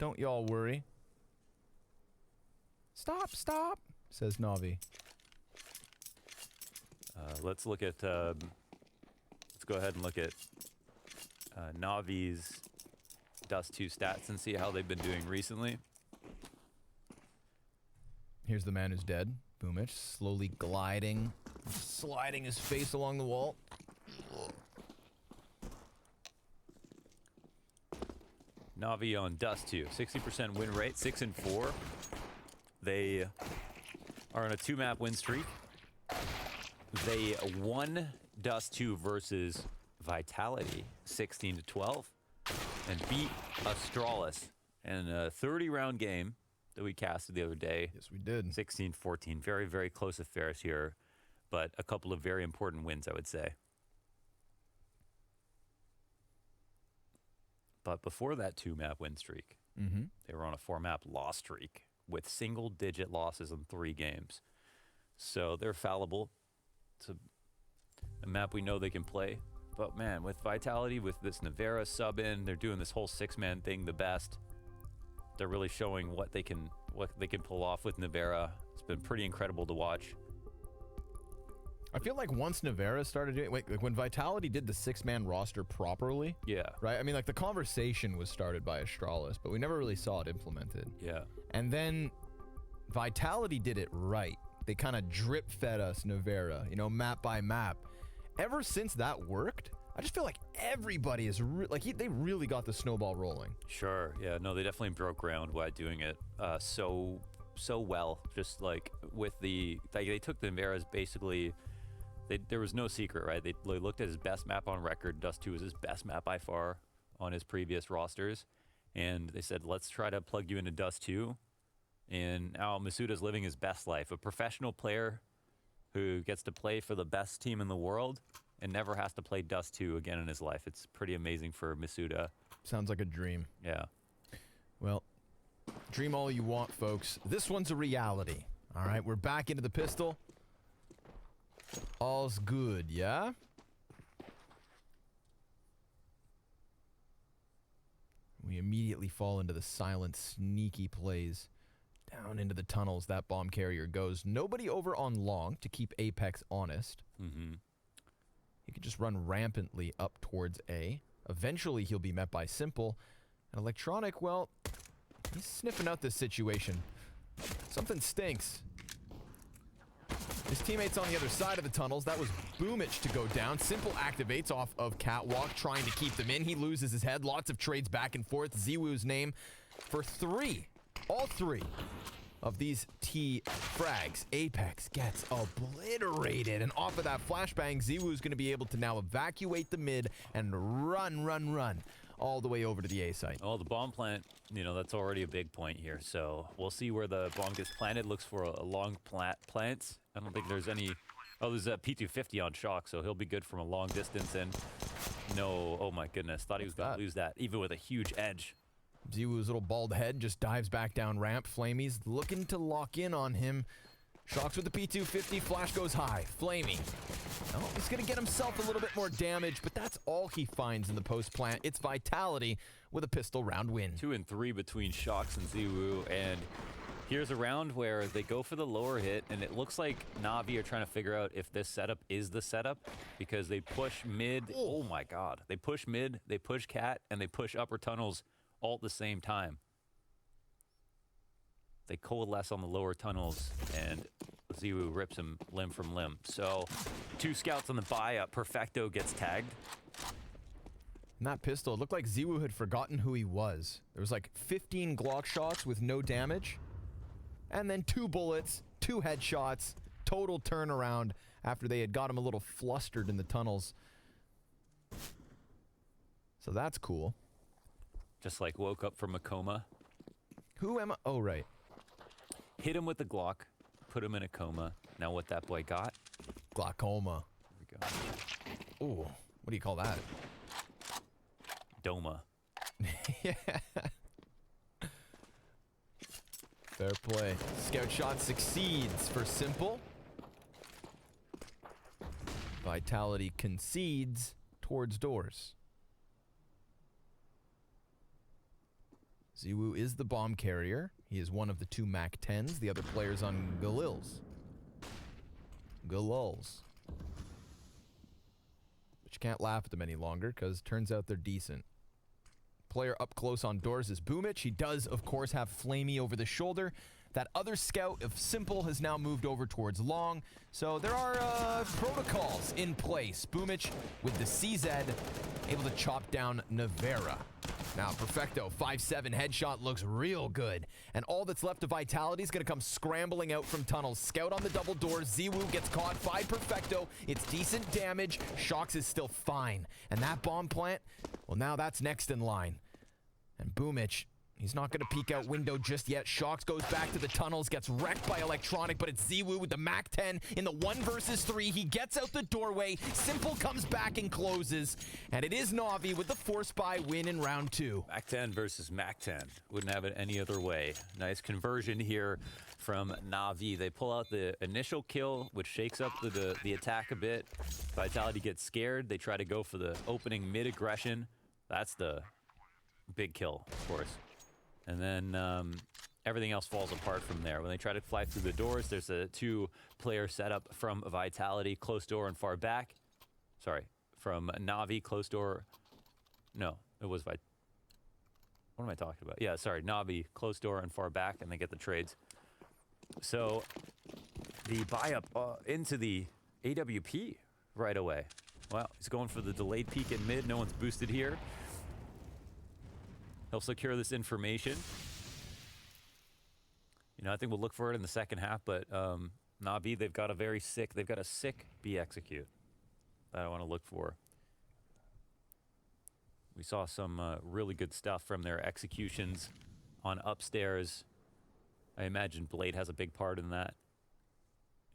Don't y'all worry. Stop, stop, says Navi. Let's look at, let's go ahead and look at Navi's Dust 2 stats and see how they've been doing recently. Here's the man who's dead. Boomich, slowly gliding, sliding his face along the wall. Navi on Dust 2, 60% win rate, 6-4. They are on a 2-map win streak. They won Dust 2 versus Vitality, 16-12, and beat Astralis in a 30-round game that we casted the other day. Yes, we did. 16-14. Very, very close affairs here, but a couple of very important wins, I would say. But before that 2-map win streak, they were on a 4-map loss streak with single-digit losses in 3 games. So they're fallible. It's a map we know they can play. But man, with Vitality, with this Navera sub-in, they're doing this whole 6-man thing the best. They're really showing what they can pull off with Navera. It's been pretty incredible to watch. I feel like once Navera started doing, like when Vitality did the 6-man roster properly, Yeah. right? I mean, like the conversation was started by Astralis, but we never really saw it implemented. Yeah. And then Vitality did it right. They kind of drip fed us Navera, you know, map by map. Ever since that worked, I just feel like everybody is they really got the snowball rolling. Sure. Yeah. No, they definitely broke ground by doing it so well. Just like with they took the Navera's basically. There was no secret, right? They looked at his best map on record. Dust 2 was his best map by far on his previous rosters. And they said, let's try to plug you into Dust 2. And now Masuda's living his best life. A professional player who gets to play for the best team in the world and never has to play Dust 2 again in his life. It's pretty amazing for Masuda. Sounds like a dream. Yeah. Well, dream all you want, folks. This one's a reality. All right, we're back into the pistol. All's good, yeah? We immediately fall into the silent, sneaky plays. Down into the tunnels that bomb carrier goes. Nobody over on long to keep Apex honest. He could just run rampantly up towards A. Eventually, he'll be met by Simple. And Electronic, well, he's sniffing out this situation. Something stinks. His teammates on the other side of the tunnels. That was Boomich to go down. Simple activates off of Catwalk, trying to keep them in. He loses his head. Lots of trades back and forth. Ziwoo's name for 3. All 3 of these T frags. Apex gets obliterated. And off of that flashbang, Ziwoo's going to be able to now evacuate the mid and run all the way over to the A site. Oh, the bomb plant, you know, that's already a big point here. So we'll see where the bomb gets planted. Looks for a long plant. I don't think there's any... Oh, there's a P250 on Shock, so he'll be good from a long distance. And no, oh my goodness, thought he was going to lose that, even with a huge edge. Ziwoo's little bald head just dives back down ramp. Flamey's looking to lock in on him. Shocks with the P250, flash goes high. Flamey. Oh, he's going to get himself a little bit more damage, but that's all he finds in the post plant. It's Vitality with a pistol round win. 2 and 3 between Shocks and Ziwoo, and here's a round where they go for the lower hit, and it looks like Navi are trying to figure out if this setup is the setup, because they push mid. Oh my god. They push mid, they push cat, and they push upper tunnels all at the same time. They coalesce on the lower tunnels, and Ziwoo rips him limb from limb. So 2 scouts on the buy. Perfecto gets tagged. And that pistol, it looked like Ziwoo had forgotten who he was. There was like 15 Glock shots with no damage. And then 2 bullets, 2 headshots, total turnaround after they had got him a little flustered in the tunnels. So that's cool. Just like woke up from a coma. Who am I? Oh, right. Hit him with the Glock, put him in a coma. Now what that boy got? Glaucoma. There we go. Ooh, what do you call that? Doma. Yeah. Fair play. Scout shot succeeds for Simple. Vitality concedes towards doors. Ziwu is the bomb carrier. He is one of the 2 MAC-10s. The other player's on Galils. But you can't laugh at them any longer because turns out they're decent. Player up close on doors is Boomich. He does, of course, have Flamey over the shoulder. That other scout of Simple has now moved over towards Long. So there are protocols in place. Boomich with the CZ able to chop down Navera. Now, Perfecto, 5-7 headshot looks real good. And all that's left of Vitality is going to come scrambling out from tunnels. Scout on the double door. Ziwu gets caught. 5 Perfecto. It's decent damage. Shox is still fine. And that bomb plant, well, now that's next in line. And Boomich, he's not going to peek out window just yet. Shox goes back to the tunnels, gets wrecked by Electronic, but it's Ziwu with the MAC-10 in the 1 versus 3. He gets out the doorway. Simple comes back and closes. And it is Navi with the force buy win in round 2. MAC-10 versus MAC-10. Wouldn't have it any other way. Nice conversion here from Navi. They pull out the initial kill, which shakes up the attack a bit. Vitality gets scared. They try to go for the opening mid-aggression. That's the big kill, of course. And then everything else falls apart from there. When they try to fly through the doors, there's a 2-player setup from Vitality, close door and far back. Sorry, from Navi, close door. No, it was What am I talking about? Yeah, sorry, Navi, close door and far back, and they get the trades. So the buy up into the AWP right away. Well, he's going for the delayed peek in mid. No one's boosted here. He'll secure this information. You know, I think we'll look for it in the second half, but Navi, they've got a sick B execute that I want to look for. We saw some really good stuff from their executions on upstairs. I imagine Blade has a big part in that,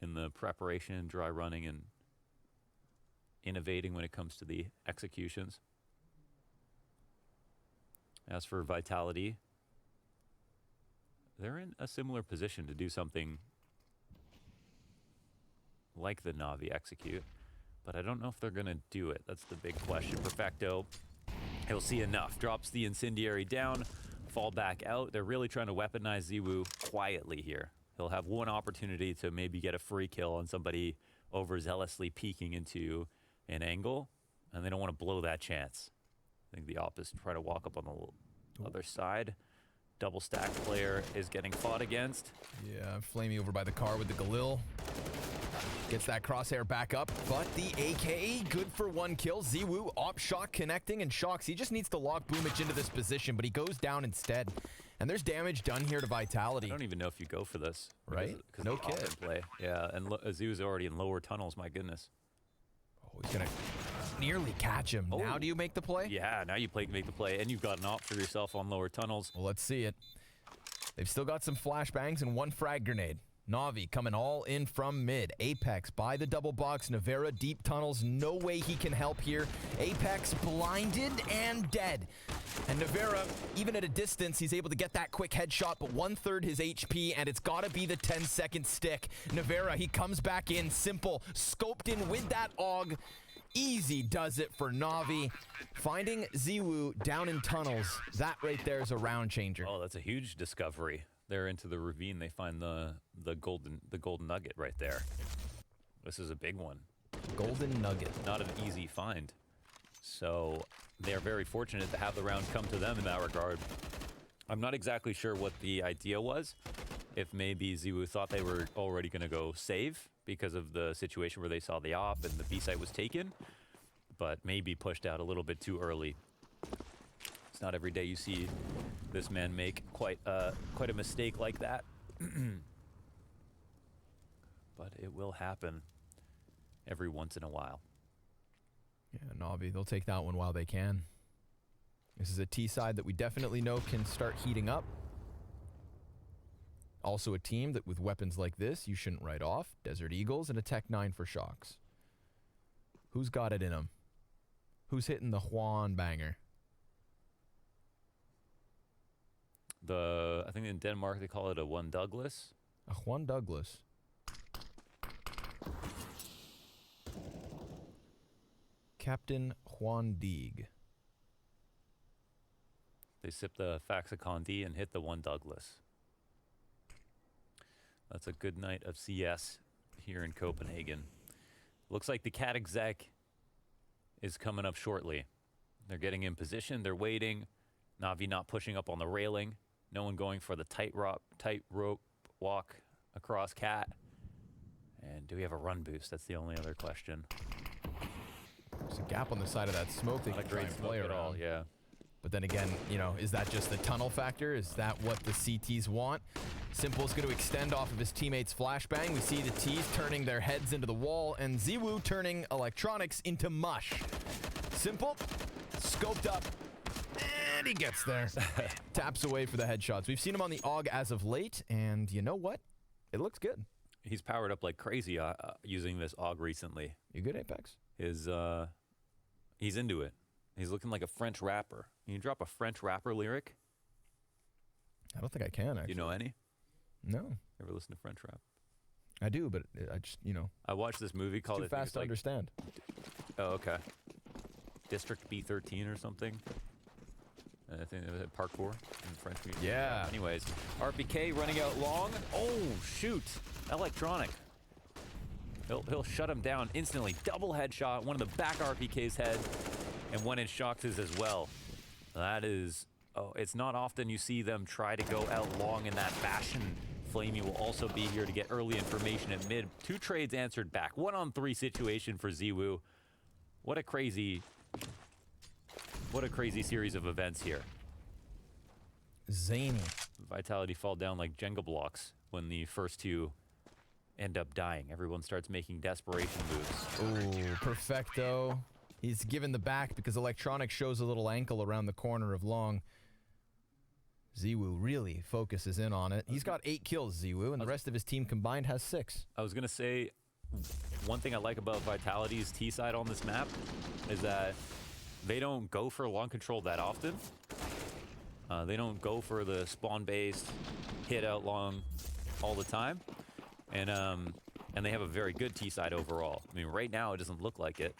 in the preparation, dry running, and innovating when it comes to the executions. As for Vitality, they're in a similar position to do something like the Navi execute, but I don't know if they're going to do it. That's the big question. Perfecto, he'll see enough. Drops the incendiary down, fall back out. They're really trying to weaponize Ziwu quietly here. He'll have one opportunity to maybe get a free kill on somebody overzealously peeking into an angle, and they don't want to blow that chance. I think the op is try to walk up on the other side. Double stack player is getting fought against. Yeah, Flamey over by the car with the Galil. Gets that crosshair back up, but the AKE good for 1 kill. Ziwu op shot connecting, and Shox, he just needs to lock Boomich into this position, but he goes down instead. And there's damage done here to Vitality. I don't even know if you go for this. Right? Because No kid. Play. Yeah, and Ziwu's already in lower tunnels, my goodness. Oh, he's gonna nearly catch him. Oh. Now do you make the play? Yeah, now you make the play, and you've got an op for yourself on lower tunnels. Well, let's see it. They've still got some flashbangs and 1 frag grenade. Navi coming all in from mid. Apex by the double box. Navera deep tunnels. No way he can help here. Apex blinded and dead. And Navera, even at a distance, he's able to get that quick headshot, but 1/3 his HP, and it's got to be the 10-second stick. Navera, he comes back in. Simple. Scoped in with that AUG. Easy does it for Navi. Finding Ziwu down in tunnels, that right there is a round changer. Oh, that's a huge discovery. They're into the ravine. They find the golden nugget right there. This is a big one. Golden nugget. Not an easy find. So they're very fortunate to have the round come to them in that regard. I'm not exactly sure what the idea was. If maybe Ziwu thought they were already going to go save because of the situation where they saw the op and the B site was taken, but maybe pushed out a little bit too early. It's not every day you see this man make quite a mistake like that. But it will happen every once in a while. Yeah, Navi, they'll take that one while they can. This is a T side that we definitely know can start heating up. Also a team that with weapons like this, you shouldn't write off. Desert Eagles and a Tech 9 for Shox. Who's got it in them? Who's hitting the Juan banger? I think in Denmark they call it a One Douglas. A Juan Douglas. Captain Juan Deeg. They sip the Faxicon D and hit the 1 Douglas. That's a good night of CS here in Copenhagen. Looks like the cat exec is coming up shortly. They're getting in position. They're waiting. Navi not pushing up on the railing. No one going for the tight rope walk across cat. And do we have a run boost? That's the only other question. There's a gap on the side of that smoke that Not a you can try great and play smoke at all, around. yeah. But then again, you know, is that just the tunnel factor? Is that what the CTs want? Simple's going to extend off of his teammates' flashbang. We see the T's turning their heads into the wall, and Ziwu turning electronics into mush. Simple, scoped up, and he gets there. Taps away for the headshots. We've seen him on the AUG as of late, and you know what? It looks good. He's powered up like crazy using this AUG recently. You good, Apex? He's into it. He's looking like a French rapper. Can you drop a French rapper lyric? I don't think I can, actually. You know any? No. Ever listen to French rap? I do, but I just, you know. I watched this movie called... Too fast to understand. Oh, okay. District B13 or something. I think it was at Parkour in French music. Yeah. Anyways, RPK running out long. Oh, shoot. Electronic. He'll shut him down instantly. Double headshot. One of the back RPK's head. And one in Shox's as well. That is... Oh, it's not often you see them try to go out long in that fashion. Flamey will also be here to get early information at mid. 2 trades answered back. 1-on-3 situation for Ziwu. What a crazy series of events here. Zany. Vitality fall down like Jenga blocks when the first 2 end up dying. Everyone starts making desperation moves. Ooh, perfecto. He's given the back because Electronic shows a little ankle around the corner of long. Ziwu really focuses in on it. He's got 8 kills, Ziwu, and the rest of his team combined has 6. I was going to say, one thing I like about Vitality's T side on this map is that they don't go for long control that often. They don't go for the spawn-based hit out long all the time. And they have a very good T side overall. I mean, right now it doesn't look like it.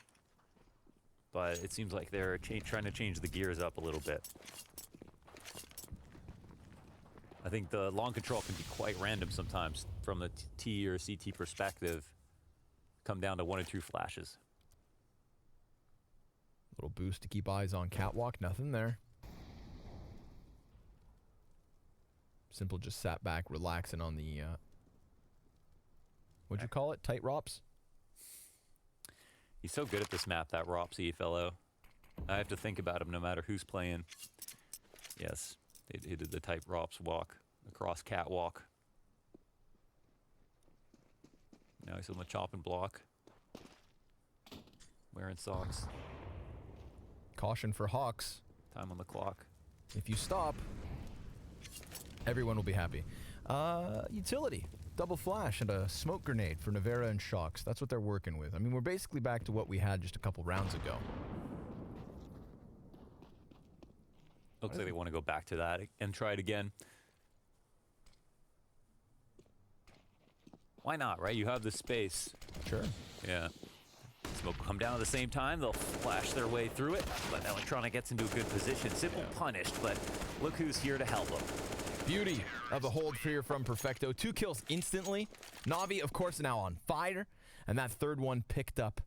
But it seems like they're trying to change the gears up a little bit. I think the long control can be quite random sometimes from the T or CT perspective. Come down to 1 or 2 flashes. Little boost to keep eyes on Catwalk. Nothing there. Simple just sat back, relaxing on the... what'd you call it? Tight ROPS? He's so good at this map, that Ropsy fellow. I have to think about him no matter who's playing. Yes, he did the type ROPS walk across Catwalk. Now he's on the chopping block. Wearing socks. Caution for Hawks. Time on the clock. If you stop, everyone will be happy. Utility. Double flash and a smoke grenade for Navera and Shox. That's what they're working with. I mean, we're basically back to what we had just a couple rounds ago. Looks like they want to go back to that and try it again. Why not, right? You have the space. Sure. Yeah. Smoke will come down at the same time. They'll flash their way through it, but Electronic gets into a good position. Simple punished, but look who's here to help him. Beauty of the hold here from Perfecto. 2 kills instantly. Navi, of course, now on fire. And that third one picked up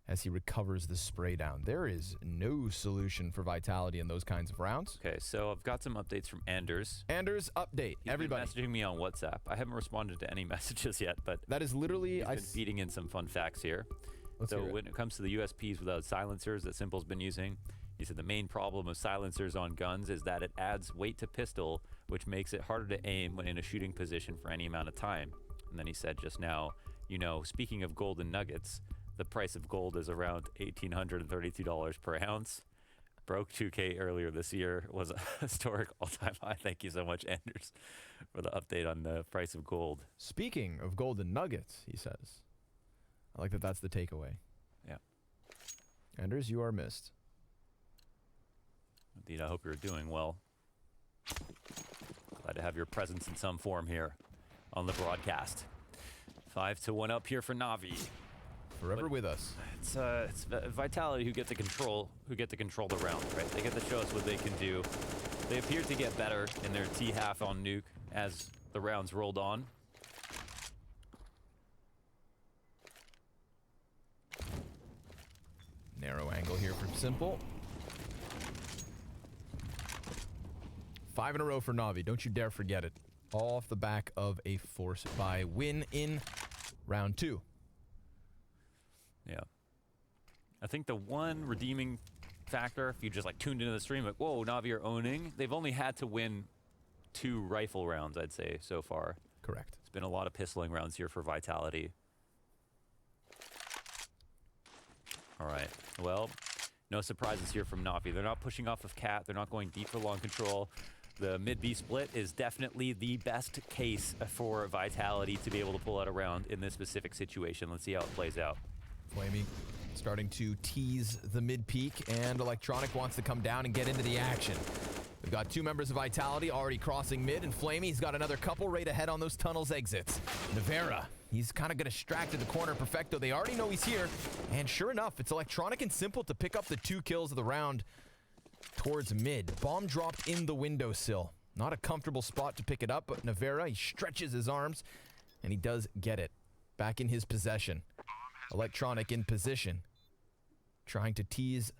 as he recovers the spray down. There is no solution for Vitality in those kinds of rounds. Okay, so I've got some updates from Anders. Anders, update. He's Everybody. been messaging me on WhatsApp. I haven't responded to any messages yet, but that is literally... he's been feeding in some fun facts here. Let's so hear it. when it comes to the USPs without silencers that Simple's been using, he said the main problem of silencers on guns is that it adds weight to pistol, which makes it harder to aim when in a shooting position for any amount of time. And then he said just now, you know, speaking of golden nuggets, the price of gold is around $1,832 per ounce. Broke 2K earlier this year, was a historic all-time high. Thank you so much, Anders, for the update on the price of gold. Speaking of golden nuggets, he says. I like that that's the takeaway. Yeah. Anders, you are missed. Indeed, I hope you're doing well. Glad to have your presence in some form here on the broadcast. 5-1 up here for Navi. Forever with us. It's Vitality who get to control the round, right? They get to show us what they can do. They appeared to get better in their T-half on Nuke as the rounds rolled on. Narrow angle here for Simple. 5 in a row for Navi. Don't you dare forget it. All off the back of a force buy win in round 2. Yeah. I think the one redeeming factor, if you just like tuned into the stream, like, whoa, Navi are owning. They've only had to win 2 rifle rounds, I'd say, so far. Correct. It's been a lot of pistoling rounds here for Vitality. All right. Well, no surprises here from Navi. They're not pushing off of Cat. They're not going deep for long control. The mid-B split is definitely the best case for Vitality to be able to pull out a round in this specific situation. Let's see how it plays out. Flamey starting to tease the mid-peak, and Electronic wants to come down and get into the action. We've got 2 members of Vitality already crossing mid, and Flamey's got another couple right ahead on those tunnels exits. Navera, he's kind of going to distract at the corner. Perfecto, they already know he's here, and sure enough, it's Electronic and Simple to pick up the 2 kills of the round towards mid. Bomb dropped in the windowsill. Not a comfortable spot to pick it up, but Navera, he stretches his arms, and he does get it. Back in his possession. Electronic in position. Trying to tease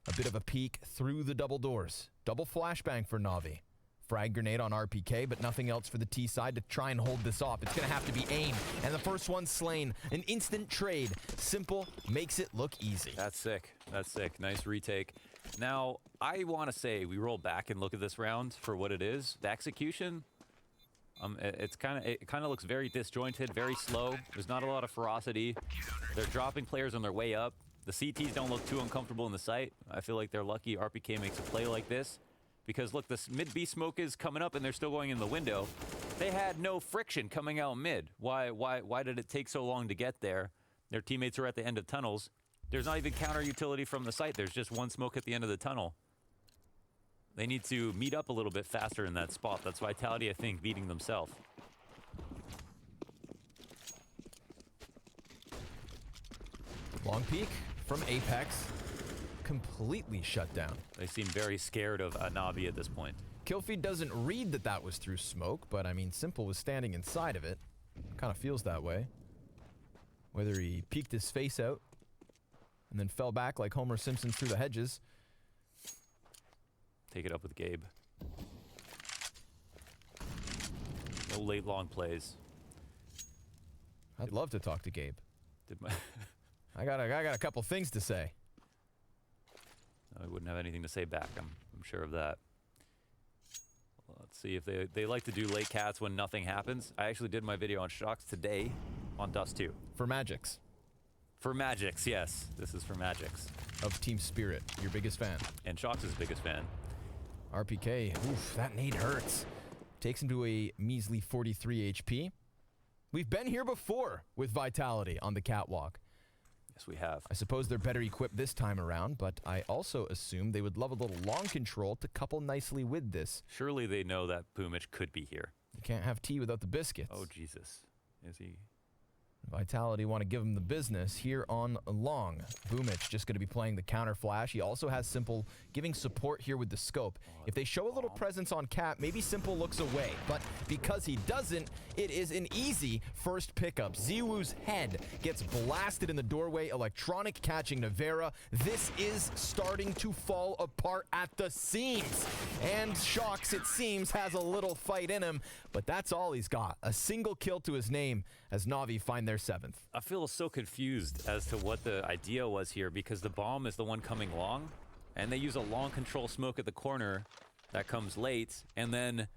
a bit of a peek through the double doors. Double flashbang for Navi. Frag grenade on RPK, but nothing else for the T side to try and hold this off. It's going to have to be aim, and the first one's slain. An instant trade. Simple makes it look easy. That's sick. That's sick. Nice retake. Now, I want to say we roll back and look at this round for what it is. The execution, it kind of looks very disjointed, very slow. There's not a lot of ferocity. They're dropping players on their way up. The CTs don't look too uncomfortable in the site. I feel like they're lucky RPK makes a play like this. Because look, this mid-B smoke is coming up and they're still going in the window. They had no friction coming out mid. Why did it take so long to get there? Their teammates are at the end of tunnels. There's not even counter utility from the site. There's just one smoke at the end of the tunnel. They need to meet up a little bit faster in that spot. That's Vitality, I think, beating themselves. Long peek from Apex. Completely shut down. They seem very scared of Navi at this point. Killfeed doesn't read that that was through smoke, but I mean, Simple was standing inside of it. Kind of feels that way. Whether he peeked his face out and then fell back like Homer Simpson through the hedges. Take it up with Gabe. No late long plays. I'd love to talk to Gabe. Did my I got a couple things to say. I wouldn't have anything to say back. I'm sure of that. Let's see if they like to do late cats when nothing happens. I actually did my video on Shocks today on Dust 2. For Magix. For Magix, yes. This is for Magix. Of Team Spirit, your biggest fan. And Shocks' biggest fan. RPK, oof, that nade hurts. Takes him to a measly 43 HP. We've been here before with Vitality on the catwalk. Yes, we have. I suppose they're better equipped this time around, but I also assume they would love a little long control to couple nicely with this. Surely they know that Boomich could be here. You can't have tea without the biscuits. Oh, Jesus. Is he? Vitality want to give him the business here on long. Boomich just going to be playing the counter flash. He also has Simple giving support here with the scope. If they show a little presence on Cap, maybe Simple looks away. But because he doesn't, it is an easy first pickup. Ziwu's head gets blasted in the doorway. Electronic catching Navera. This is starting to fall apart at the seams. And Shocks, it seems, has a little fight in him. But that's all he's got. A single kill to his name as Navi find their 7th. I feel so confused as to what the idea was here because the bomb is the one coming long, and they use a long control smoke at the corner that comes late, and then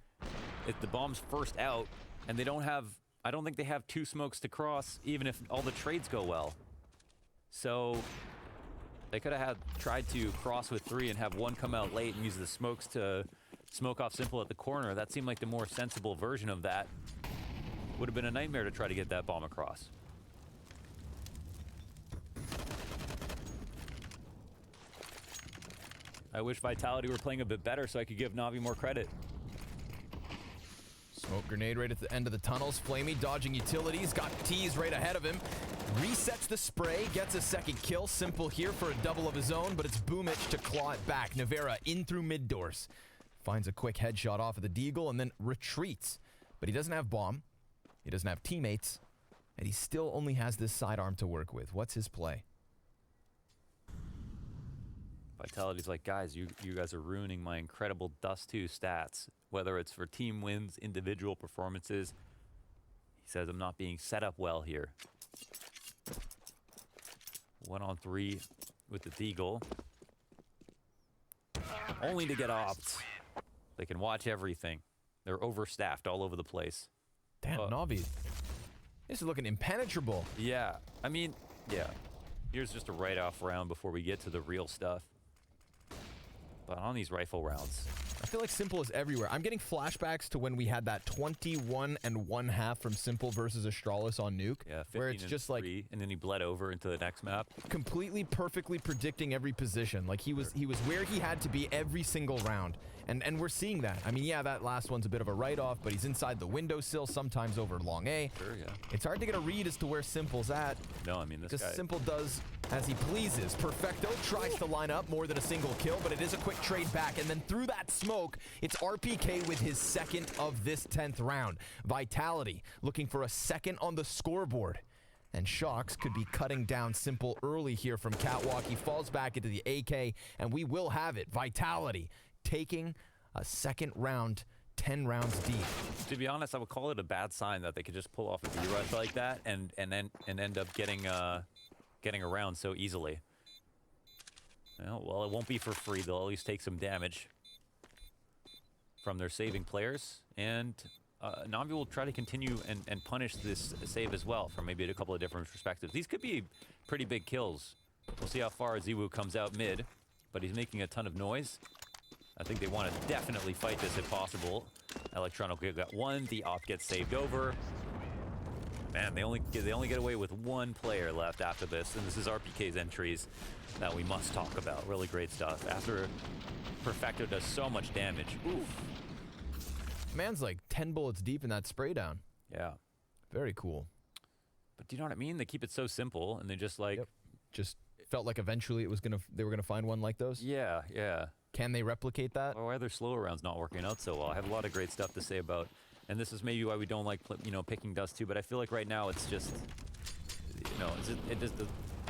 the bomb's first out, and they don't have, I don't think they have 2 smokes to cross, even if all the trades go well. So they could have tried to cross with 3 and have 1 come out late and use the smokes to smoke off Simple at the corner. That seemed like the more sensible version of that. Would have been a nightmare to try to get that bomb across. I wish Vitality were playing a bit better so I could give Navi more credit. Smoke grenade right at the end of the tunnels. Flamey dodging utilities. Got T's right ahead of him. Resets the spray. Gets a second kill. Simple here for a double of his own, but it's Boomich to claw it back. Navera in through mid doors. Finds a quick headshot off of the Deagle and then retreats. But he doesn't have bomb. He doesn't have teammates. And he still only has this sidearm to work with. What's his play? Vitality's like, guys, you guys are ruining my incredible Dust 2 stats. Whether it's for team wins, individual performances. He says, I'm not being set up well here. 1-on-3 with the Deagle. Only to get opt. They can watch everything. They're overstaffed all over the place. Damn, Navi. This is looking impenetrable. Yeah, I mean, yeah. Here's just a write-off round before we get to the real stuff. But on these rifle rounds, I feel like Simple is everywhere. I'm getting flashbacks to when we had that 21 1/2 from Simple versus Astralis on Nuke. yeah, 15 where it's and just like 3, and then he bled over into the next map. completely perfectly predicting every position. Like he was where he had to be every single round. And we're seeing that. I mean, yeah, that last one's a bit of a write-off, but he's inside the windowsill, sometimes over long A. Sure, yeah. It's hard to get a read as to where Simple's at. No, I mean, this Because guy... Simple does as he pleases. Perfecto tries to line up more than a single kill, but it is a quick trade back. And then through that smoke, it's RPK with his second of this 10th round. Vitality looking for a second on the scoreboard. And Shocks could be cutting down Simple early here from Catwalk. He falls back into the AK, and we will have it. Vitality taking a second round, 10 rounds deep. To be honest, I would call it a bad sign that they could just pull off a B-rush like that and end up getting around so easily. Well, it won't be for free. They'll at least take some damage from their saving players. And NAVI will try to continue and punish this save as well from maybe a couple of different perspectives. These could be pretty big kills. We'll see how far Ziwu comes out mid, but he's making a ton of noise. I think they want to definitely fight this if possible. Electronic got one. The op gets saved over. Man, they only get away with one player left after this, and this is RPK's entries that we must talk about. Really great stuff. After Perfecto does so much damage. Oof. Man's like 10 bullets deep in that spray down. Yeah. Very cool. But do you know what I mean? They keep it so simple, and they just like... Yep. Just felt like eventually they were gonna find one like those. Yeah, yeah. Can they replicate that? Or why are their slower rounds not working out so well? I have a lot of great stuff to say about, and this is maybe why we don't like, picking Dust 2, but I feel like right now it's just, it just,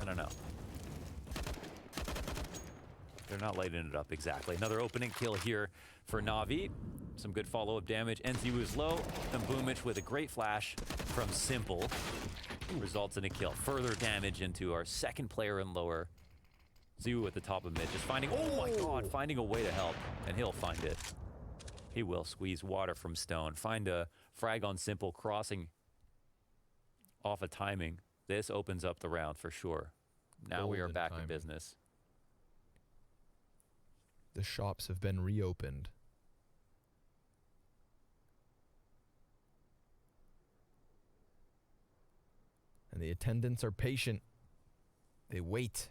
I don't know. They're not lighting it up exactly. Another opening kill here for Navi. Some good follow-up damage. NZU is low, then Boomich with a great flash from Simple. Results in a kill. Further damage into our second player and lower. Ziwu at the top of mid, just finding, oh my god, finding a way to help. And he'll find it. He will squeeze water from Stone. Find a frag on Simple, crossing off a timing. This opens up the round for sure. Now we are back in business. The shops have been reopened. And the attendants are patient. They wait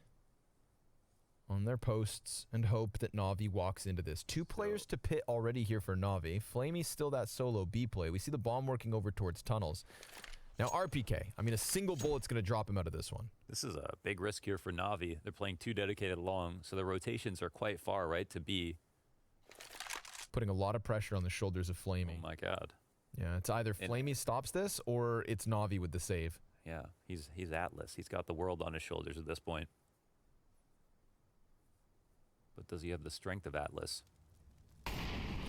on their posts and hope that Navi walks into this. Two players to pit already here for Navi. Flamey's still that solo B play. We see the bomb working over towards tunnels. Now RPK, I mean, a single bullet's going to drop him out of this one. This is a big risk here for Navi. They're playing two dedicated long, so the rotations are quite far, right, to B. Putting a lot of pressure on the shoulders of Flamey. Oh my god. Yeah, it's either Flamey stops this or it's Navi with the save. Yeah, he's Atlas. He's got the world on his shoulders at this point. But does he have the strength of Atlas?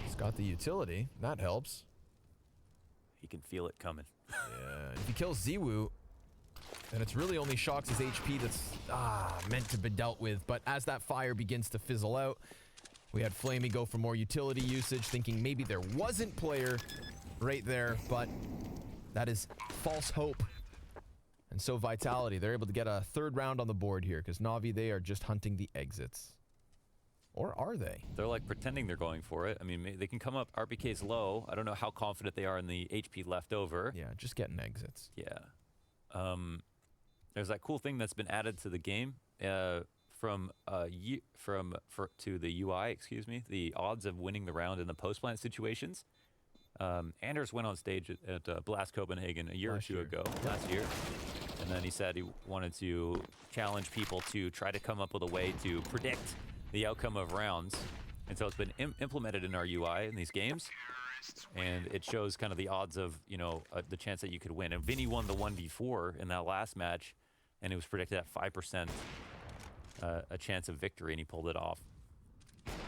He's got the utility. That helps. He can feel it coming. Yeah, if he kills Ziwu, then it's really only Shox' HP that's meant to be dealt with. But as that fire begins to fizzle out, we had Flamey go for more utility usage, thinking maybe there wasn't player right there, but that is false hope. And so Vitality, they're able to get a third round on the board here, because Navi, they are just hunting the exits. Or are they? They're like pretending they're going for it. I mean, they can come up. RPK's low. I don't know how confident they are in the HP left over. Yeah, just getting exits. Yeah. There's that cool thing that's been added to the game to the UI. Excuse me. The odds of winning the round in the post plant situations. Anders went on stage at Blast Copenhagen a year or two ago, last year, and then he said he wanted to challenge people to try to come up with a way to predict the outcome of rounds And so it's been implemented in our UI in these games, and it shows kind of the odds of, the chance that you could win. And Vinny won the 1v4 in that last match, and it was predicted at 5% a chance of victory, and he pulled it off.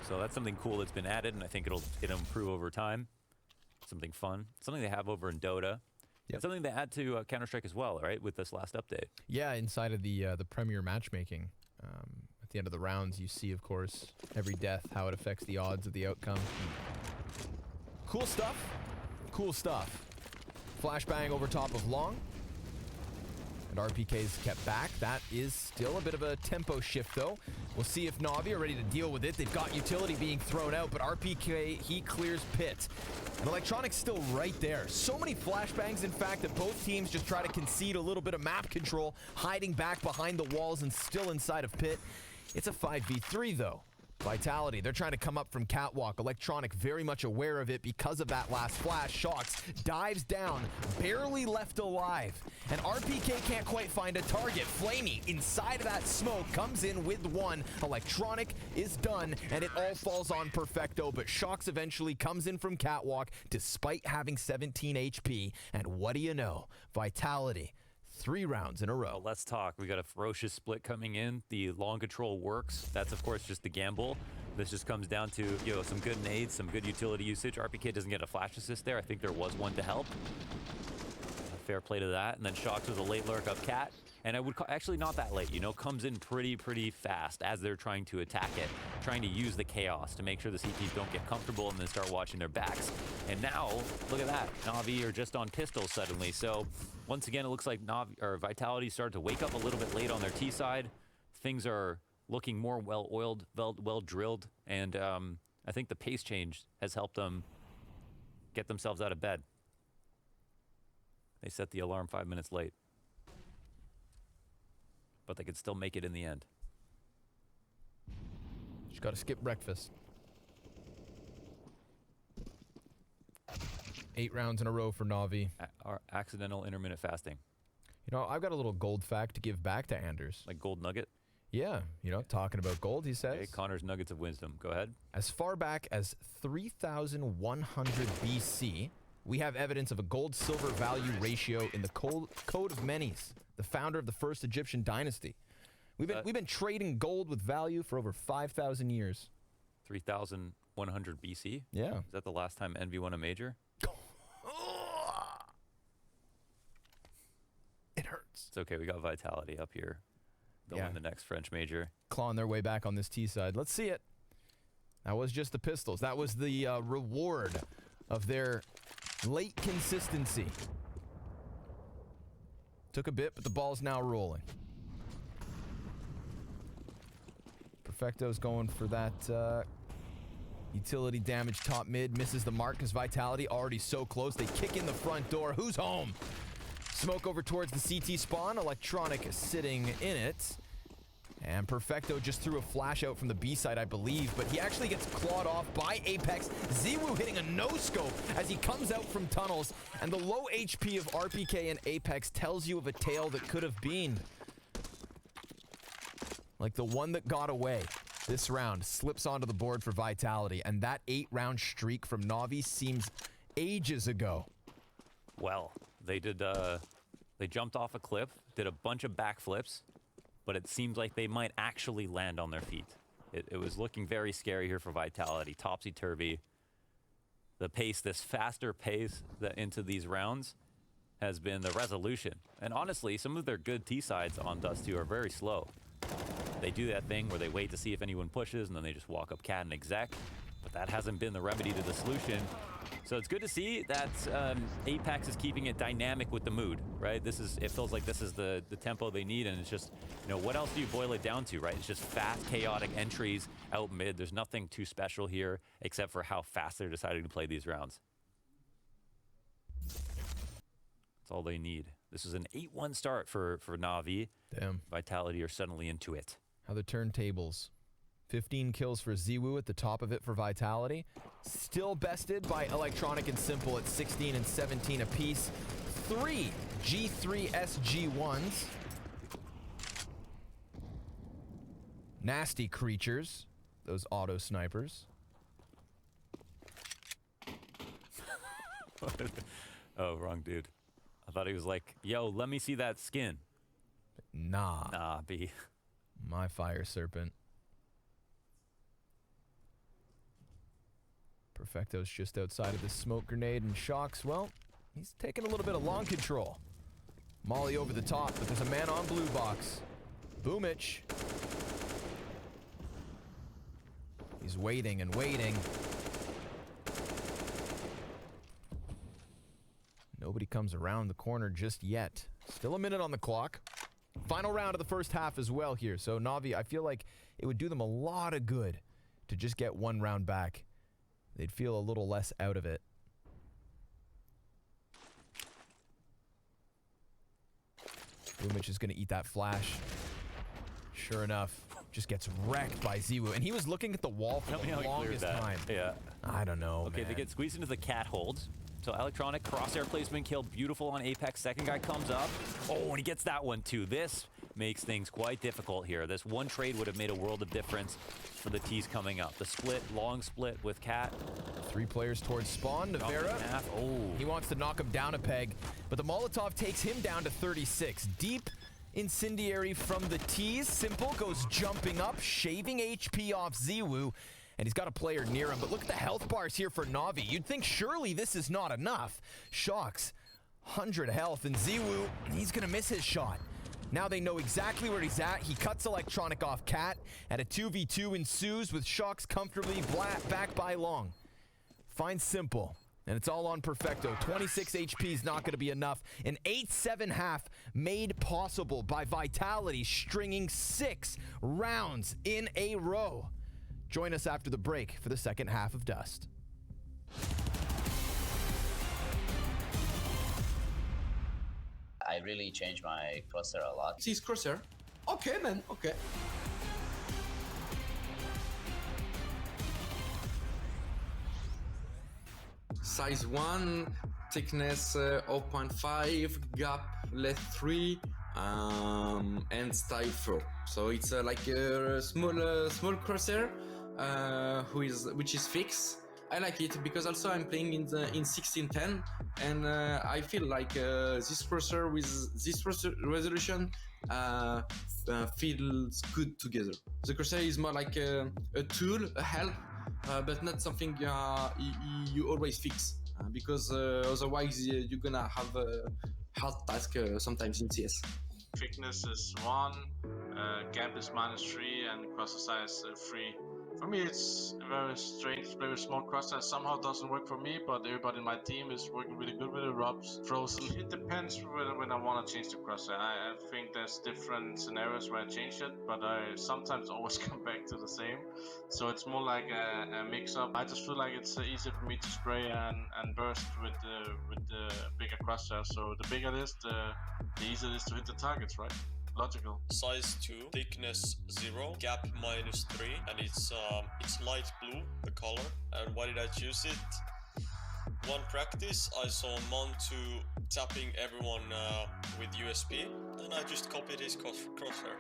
So that's something cool that's been added, and I think it'll improve over time. Something fun, something they have over in Dota. Yep. Something they add to Counter-Strike as well, right, with this last update. Yeah, inside of the Premier matchmaking. At the end of the rounds, you see, of course, every death, how it affects the odds of the outcome. Cool stuff. Cool stuff. Flashbang over top of Long. And RPK's kept back. That is still a bit of a tempo shift, though. We'll see if NAVI are ready to deal with it. They've got utility being thrown out, but RPK, he clears pit. And Electronic's still right there. So many flashbangs, in fact, that both teams just try to concede a little bit of map control, hiding back behind the walls and still inside of pit. It's a 5v3, though. Vitality, they're trying to come up from Catwalk. Electronic very much aware of it because of that last flash. Shocks, dives down, barely left alive. And RPK can't quite find a target. Flamey, inside of that smoke, comes in with one. Electronic is done, and it all falls on Perfecto, but Shocks eventually comes in from Catwalk despite having 17 HP. And what do you know? Vitality. 3 rounds in a row. Well, let's talk. We got a ferocious split coming in. The long control works. That's, of course, just the gamble. This just comes down to, some good nades, some good utility usage. RPK doesn't get a flash assist there. I think there was one to help. Fair play to that. And then Shocks with a late lurk up Cat. And I would actually not that late, comes in pretty fast as they're trying to attack it, trying to use the chaos to make sure the CTs don't get comfortable and then start watching their backs. And now, look at that. NAVI are just on pistols suddenly. So once again, it looks like Vitality started to wake up a little bit late on their T side. Things are looking more well-oiled, well-drilled. And I think the pace change has helped them get themselves out of bed. They set the alarm 5 minutes late, but they could still make it in the end. Just got to skip breakfast. 8 rounds in a row for NAVI. Our accidental intermittent fasting. I've got a little gold fact to give back to Anders. Like gold nugget? Yeah, talking about gold, he says. Okay, Connor's nuggets of wisdom. Go ahead. As far back as 3100 BC, we have evidence of a gold-silver value ratio in the Code of Menes, the founder of the first Egyptian dynasty. We've been trading gold with value for over 5,000 years. 3,100 BC? Yeah. Is that the last time NV won a major? It hurts. It's okay. We got Vitality up here. They'll win the next French major. Clawing their way back on this T side. Let's see it. That was just the pistols. That was the reward of their late consistency. Took a bit, but the ball's now rolling. Perfecto's going for that utility damage top mid. Misses the mark because Vitality already so close. They kick in the front door. Who's home? Smoke over towards the CT spawn. Electronic sitting in it. And Perfecto just threw a flash out from the B side, I believe, but he actually gets clawed off by Apex. Ziwu hitting a no-scope as he comes out from tunnels, and the low HP of RPK and Apex tells you of a tale that could have been. Like the one that got away this round slips onto the board for Vitality, and that 8-round streak from NAVI seems ages ago. Well, they did, they jumped off a cliff, did a bunch of backflips, but it seems like they might actually land on their feet. It was looking very scary here for Vitality. Topsy-turvy. The pace, this faster pace into these rounds has been the resolution. And honestly, some of their good T-sides on Dust 2 are very slow. They do that thing where they wait to see if anyone pushes, and then they just walk up Cat and exec. But that hasn't been the remedy to the solution. So it's good to see that Apex is keeping it dynamic with the mood, right? It feels like this is the tempo they need, and it's just, what else do you boil it down to, right? It's just fast, chaotic entries out mid. There's nothing too special here except for how fast they're deciding to play these rounds. That's all they need. This is an 8-1 start for NAVI. Damn. Vitality are suddenly into it. How the turntables. 15 kills for Ziwu at the top of it for Vitality. Still bested by Electronic and Simple at 16 and 17 apiece. 3 G3 SG1s. Nasty creatures, those auto snipers. Oh, wrong dude. I thought he was like, yo, let me see that skin. Nah. Nah, B. My fire serpent. Perfecto's just outside of the smoke grenade, and Shocks, well, he's taking a little bit of long control. Molly over the top, but there's a man on blue box. Boomich. He's waiting and waiting. Nobody comes around the corner just yet. Still a minute on the clock. Final round of the first half as well here. So Navi, I feel like it would do them a lot of good to just get one round back. They'd feel a little less out of it. Boomich is going to eat that flash. Sure enough, just gets wrecked by Ziwu. And he was looking at the wall for the longest time. Yeah. I don't know, Okay, man. they get squeezed into the cat holds. So electronic crosshair placement kill, beautiful on Apex. Second guy comes up. Oh, and he gets that one too. This makes things quite difficult here. This one trade would have made a world of difference for the T's coming up. The split, long split with Cat. 3 players towards spawn. Navera, oh, he wants to knock him down a peg, but the Molotov takes him down to 36. Deep incendiary from the T's. Simple goes jumping up, shaving HP off Ziwu, and he's got a player near him. But look at the health bars here for Navi. You'd think surely this is not enough. Shocks, 100 health, and Ziwu, he's gonna miss his shot. Now they know exactly where he's at. He cuts electronic off Cat, and a 2v2 ensues with Shocks comfortably back by long. Finds Simple, and it's all on Perfecto. 26 HP is not going to be enough. An 8-7 half made possible by Vitality, stringing 6 rounds in a row. Join us after the break for the second half of Dust. I really changed my crosshair a lot. Sees crosshair. Okay, man. Okay. Size 1, thickness 0.5, gap left 3, and style 4. So it's like a small crosshair, which is fixed. I like it because also I'm playing in 1610, and I feel like this crosshair with this resolution feels good together. The crosshair is more like a tool, a help, but not something you always fix, because otherwise you're gonna have a hard task sometimes in CS. Thickness is 1, gap is -3, and crosshair size 3. For me, it's very strange to play with small crosshair. Somehow doesn't work for me, but everybody in my team is working really good with it. Rob's frozen. It depends when I want to change the crosshair. I think there's different scenarios where I change it, but I sometimes always come back to the same. So it's more like a mix-up. I just feel like it's easier for me to spray and burst with the bigger crosshair. So the bigger it is, the easier it is to hit the targets, right? Logical. Size 2, thickness 0, gap -3, and it's light blue, the color. And why did I choose it? One practice, I saw Montu tapping everyone with USB, and I just copied his crosshair.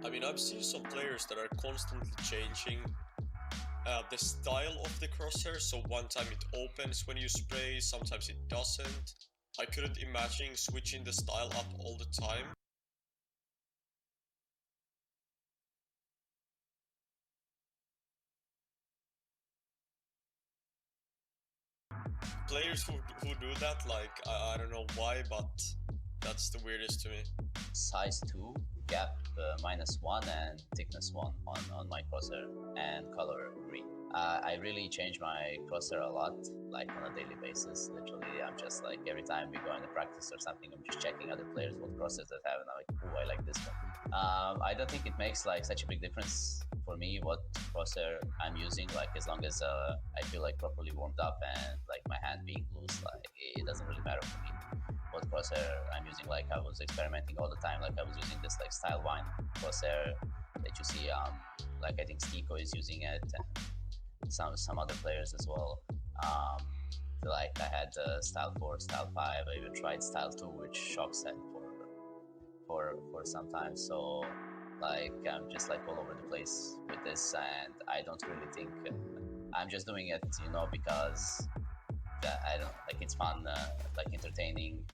I mean, I've seen some players that are constantly changing the style of the crosshair, so one time it opens when you spray, sometimes it doesn't. I couldn't imagine switching the style up all the time. Players who do that, like, I don't know why, but that's the weirdest to me. Size 2, gap -1, and thickness 1 on my crosshair, and color green. I really change my crosshair a lot, like on a daily basis. Literally, I'm just like, every time we go into practice or something, I'm just checking other players what crosshairs they have, and I'm like, oh, I like this one. I don't think it makes like such a big difference for me what crosshair I'm using, like as long as I feel like properly warmed up and like my hand being loose, like it doesn't really matter for me what crosshair I'm using. Like I was experimenting all the time, like I was using this like style 1 crosshair that you see, like I think Skiko is using it, and some other players as well. Feel like I had style 4, style 5, I even tried style 2, which Shocks had for some time. So like I'm just like all over the place with this, and I don't really think I'm just doing it, you know, because I don't like it's fun, like entertaining.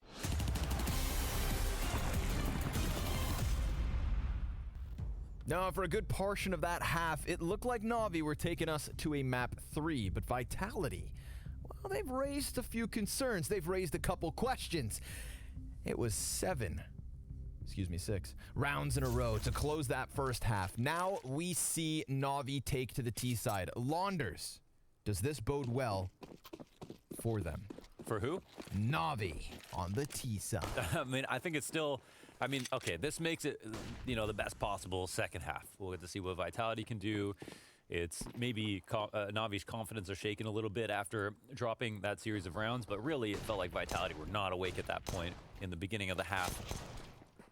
Now, for a good portion of that half, it looked like Navi were taking us to a map 3, but Vitality, well, they've raised a few concerns. They've raised a couple questions. It was 6 rounds in a row to close that first half. Now we see Navi take to the T side. Launders, does this bode well for them? For who? Navi on the T side. I mean, I think it's still. I mean, okay, this makes it, the best possible second half. We'll get to see what Vitality can do. It's maybe Navi's confidence are shaken a little bit after dropping that series of rounds, but really it felt like Vitality were not awake at that point in the beginning of the half.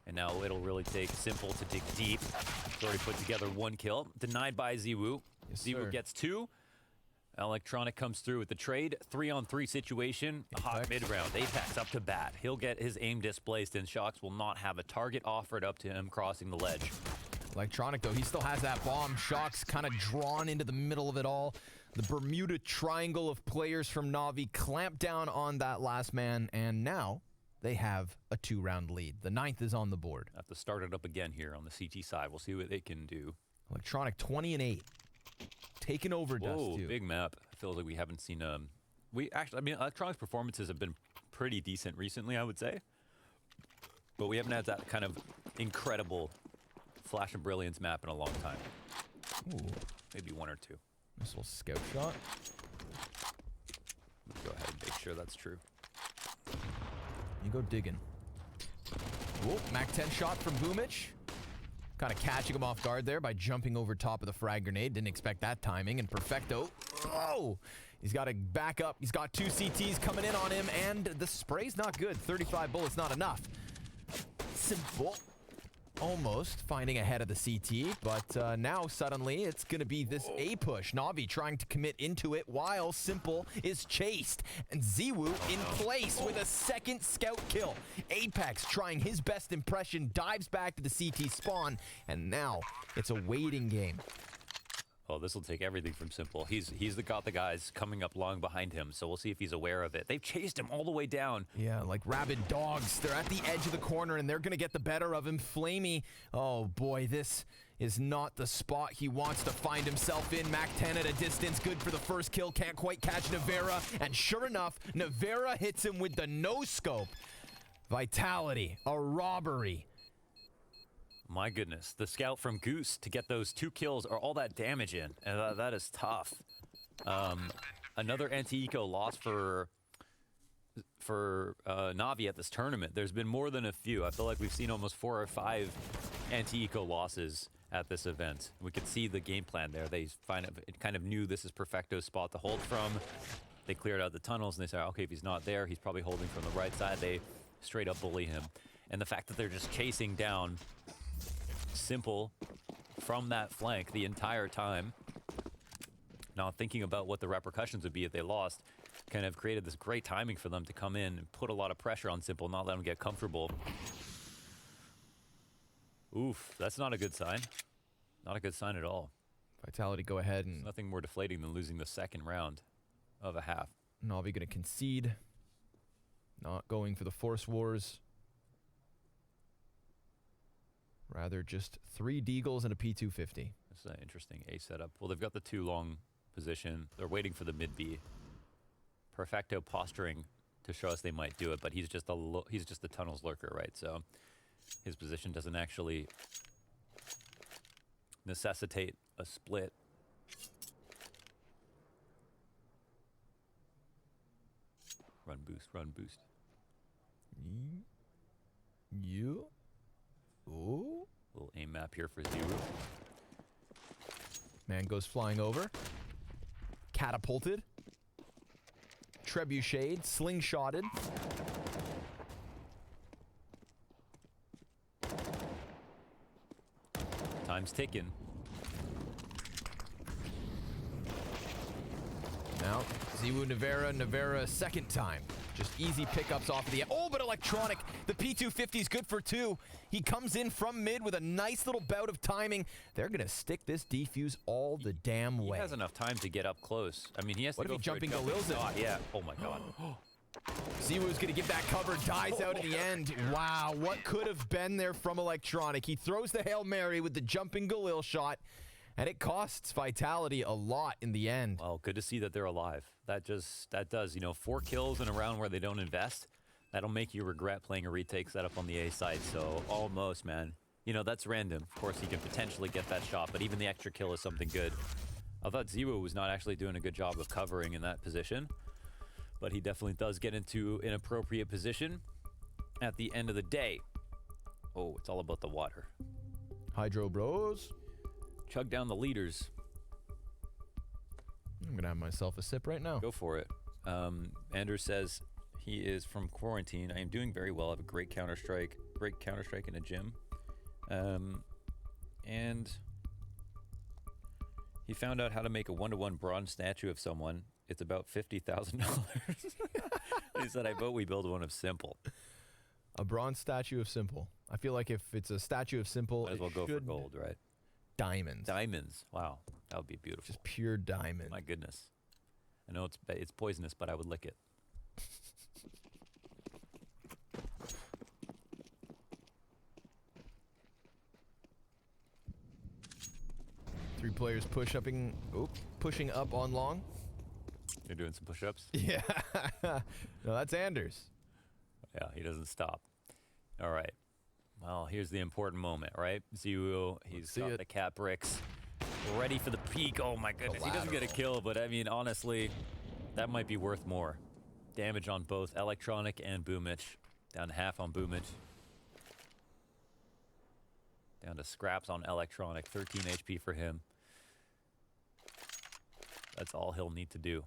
And now it'll really take Simple to dig deep. He's already put together 1 kill, denied by Ziwu. Yes, Ziwu sir. gets 2. Electronic comes through with the trade. 3-on-3 situation. A hot Apex. mid-round. Apex up to bat. He'll get his aim displaced, and Shox will not have a target offered up to him crossing the ledge. Electronic, though, he still has that bomb. Shox kind of drawn into the middle of it all. The Bermuda Triangle of players from Navi clamp down on that last man, and now they have a 2-round lead. The 9th is on the board. Have to start it up again here on the CT side. We'll see what they can do. Electronic 20-8. Taking over Whoa, Dust 2. big map. Feels like we haven't seen Electronic's performances have been pretty decent recently, I would say. But we haven't had that kind of incredible Flash and Brilliance map in a long time. Ooh, Maybe 1 or 2. this little scout shot. Go ahead and make sure that's true. You go digging. Whoa, Mac 10 shot from Boomich. Kind of catching him off guard there by jumping over top of the frag grenade. Didn't expect that timing. And Perfecto, oh, he's got to back up. He's got 2 CTs coming in on him, and the spray's not good. 35 bullets not enough. Simple. Almost finding ahead of the CT, but now suddenly it's going to be this A push. Navi trying to commit into it while Simple is chased. And Ziwu in place with a 2nd scout kill. Apex trying his best impression, dives back to the CT spawn, and now it's a waiting game. Well, this will take everything from Simple. He's got the guys coming up long behind him, so we'll see if he's aware of it. They've chased him all the way down. Yeah, like rabid dogs. They're at the edge of the corner, and they're going to get the better of him. Flamey, oh boy, this is not the spot he wants to find himself in. Mac 10 at a distance, good for the first kill. Can't quite catch Navera, and sure enough, Navera hits him with the no-scope. Vitality, a robbery. My goodness, the scout from Goose to get those 2 kills or all that damage in, and that is tough. Another anti-eco loss for Navi at this tournament. There's been more than a few. I feel like we've seen almost 4 or 5 anti-eco losses at this event. We could see the game plan there. They kind of knew this is Perfecto's spot to hold from. They cleared out the tunnels and they said, okay, if he's not there, he's probably holding from the right side. They straight up bully him. And the fact that they're just chasing down Simple from that flank the entire time, not thinking about what the repercussions would be if they lost, kind of created this great timing for them to come in and put a lot of pressure on Simple, not let him get comfortable. Oof, that's not a good sign. Not a good sign at all. Vitality go ahead, and Nothing more deflating than losing the 2nd round of a half. Navi going to concede. Not going for the Force Wars. Rather just 3 Deagles and a P250. It's an interesting A setup. Well, they've got the 2 long position. They're waiting for the mid B. Perfecto posturing to show us they might do it, but he's just a tunnels lurker, right? So his position doesn't actually necessitate a split. Run boost, run boost. You? Ooh. Little aim map here for Ziwu. Man goes flying over. Catapulted. Trebucheted. Slingshotted. Time's ticking. Now, Ziwu Navera 2nd time. Just easy pickups off of the... Oh, but Electronic. The P250 is good for 2. He comes in from mid with a nice little bout of timing. They're going to stick this defuse all the damn way. He has enough time to get up close. I mean, he has What to if go he for a jumping Galil's it? shot. Yeah. Oh, my God. Ziwu's going to get that cover, dies out in the end. Wow, what could have been there from Electronic? He throws the Hail Mary with the jumping Galil shot, and it costs Vitality a lot in the end. Well, good to see that they're alive. That does, 4 kills in a round where they don't invest. That'll make you regret playing a retake setup on the A side. So almost, man. That's random. Of course, he can potentially get that shot, but even the extra kill is something good. I thought Ziwu was not actually doing a good job of covering in that position, but he definitely does get into an appropriate position at the end of the day. Oh, it's all about the water. Hydro Bros. Chug down the liters. I'm going to have myself a sip right now. Go for it. Anders says he is from quarantine. I am doing very well. I have a great Counter-Strike in a gym. And he found out how to make a 1-to-1 bronze statue of someone. It's about $50,000. He said, I vote we build one of Simple. A bronze statue of Simple. I feel like if it's a statue of Simple, Might as well go for gold, right? Diamonds. Diamonds. Wow. That would be beautiful. Just pure diamond. My goodness. I know it's poisonous, but I would lick it. Three players pushing up on long. You're doing some push-ups? Yeah. No, that's Anders. Yeah, he doesn't stop. All right. Well, here's the important moment, right? Ziwu, he's got the cat bricks ready for the peak. Oh my goodness, he doesn't get a kill, but I mean, honestly, that might be worth more. Damage on both Electronic and Boomich. Down to half on Boomich. Down to scraps on Electronic. 13 HP for him. That's all he'll need to do.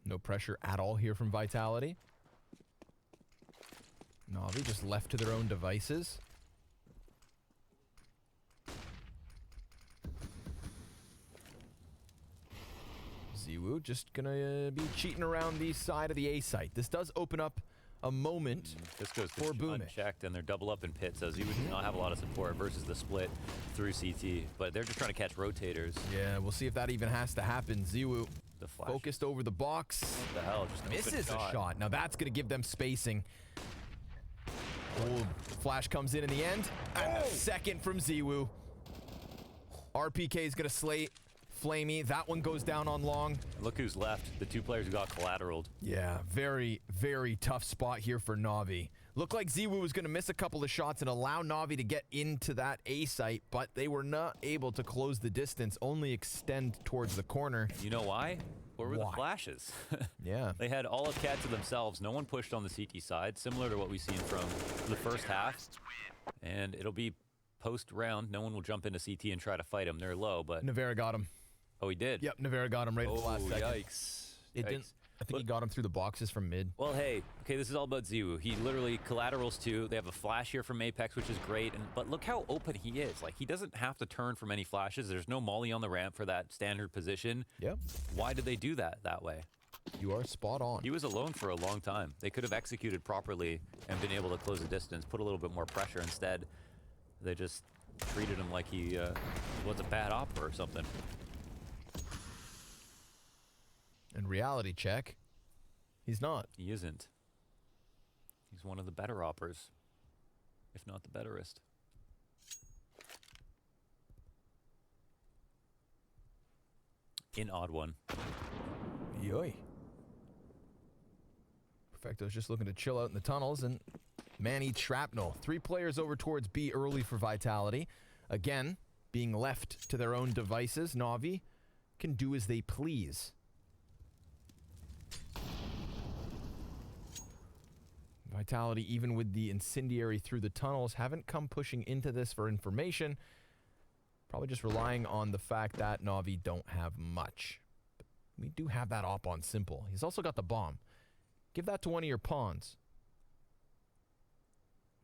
No pressure at all here from Vitality. Navi just left to their own devices. Ziwu just gonna be cheating around the side of the A site. This does open up a moment this goes for Boomich. Unchecked, and they're double up in pit, so Ziwu does not have a lot of support versus the split through CT. But they're just trying to catch rotators. Yeah, we'll see if that even has to happen. Ziwu The flash. focused over the box. What the hell? Just an open Misses a shot. Now that's going to give them spacing. Oh, flash comes in the end. And a second from Ziwu. RPK is going to slay Flamey. That one goes down on long. Look who's left. The 2 players who got collateraled. Yeah, very, very tough spot here for Navi. Looked like Ziwu was going to miss a couple of shots and allow Navi to get into that A site, but they were not able to close the distance, only extend towards the corner. You know why? Where were the Why? flashes? Yeah. They had all of Cat to themselves. No one pushed on the CT side, similar to what we've seen from the first half. And it'll be post-round. No one will jump into CT and try to fight him. They're low, but... Navarra got him. Oh, he did? Yep, Navarra got him right at the last second. Yikes. It didn't. I think he got him through the boxes from mid. Well, hey, okay, this is all about Ziwu. He literally collaterals too. They have a flash here from Apex, which is great. But look how open he is. Like, he doesn't have to turn from any flashes. There's no molly on the ramp for that standard position. Yep. Why did they do that way? You are spot on. He was alone for a long time. They could have executed properly and been able to close the distance, put a little bit more pressure. Instead, they just treated him like he was a bad opera or something. And reality check, he's not. He isn't. He's one of the better operas, if not the betterest. In odd one. Yoy. Perfecto's just looking to chill out in the tunnels, and man eats shrapnel. 3 players over towards B early for Vitality. Again, being left to their own devices, Navi can do as they please. Vitality, even with the incendiary through the tunnels, haven't come pushing into this for information. Probably just relying on the fact that Navi don't have much. But we do have that op on Simple. He's also got the bomb. Give that to one of your pawns.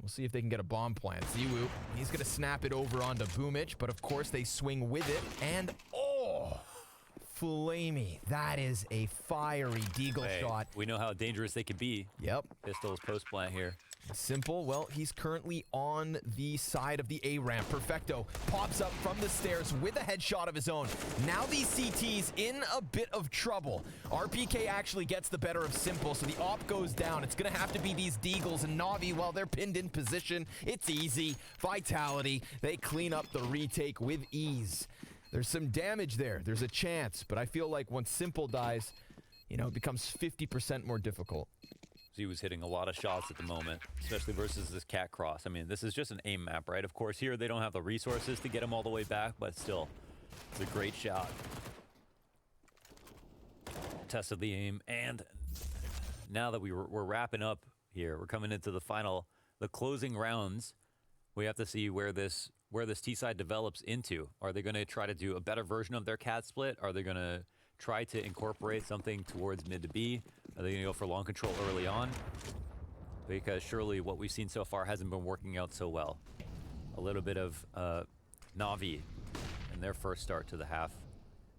We'll see if they can get a bomb plant. Ziwu, he's going to snap it over onto Boomich, but of course they swing with it, and oh! Flamey. That is a fiery deagle Hey, shot. we know how dangerous they could be. Yep. Pistols post plant here. Simple. Well, he's currently on the side of the A ramp. Perfecto pops up from the stairs with a headshot of his own. Now these CTs in a bit of trouble. RPK actually gets the better of Simple, so the op goes down. It's going to have to be these Deagles and Navi while they're pinned in position. It's easy. Vitality. They clean up the retake with ease. There's some damage there. There's a chance, but I feel like once Simple dies, you know, it becomes 50% more difficult. He was hitting a lot of shots at the moment, especially versus this cat cross. I mean, this is just an aim map, right? Of course, here they don't have the resources to get him all the way back, but still, it's a great shot. Tested the aim, and now that we're wrapping up here, we're coming into the closing rounds. We have to see where this T-side develops into. Are they going to try to do a better version of their cat split? Are they going to try to incorporate something towards mid to B? Are they going to go for long control early on? Because surely what we've seen so far hasn't been working out so well. A little bit of Navi in their first start to the half.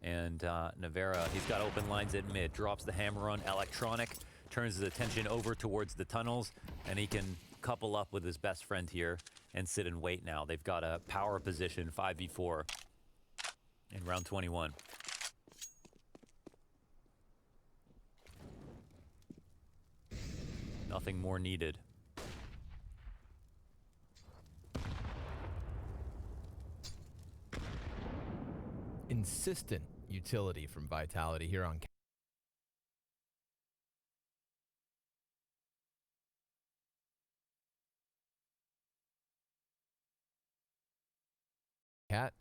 And Navera, he's got open lines at mid, drops the hammer on Electronic, turns his attention over towards the tunnels, and he can couple up with his best friend here and sit and wait now. They've got a power position 5v4 in round 21. Nothing more needed. Insistent utility from Vitality here on Cat.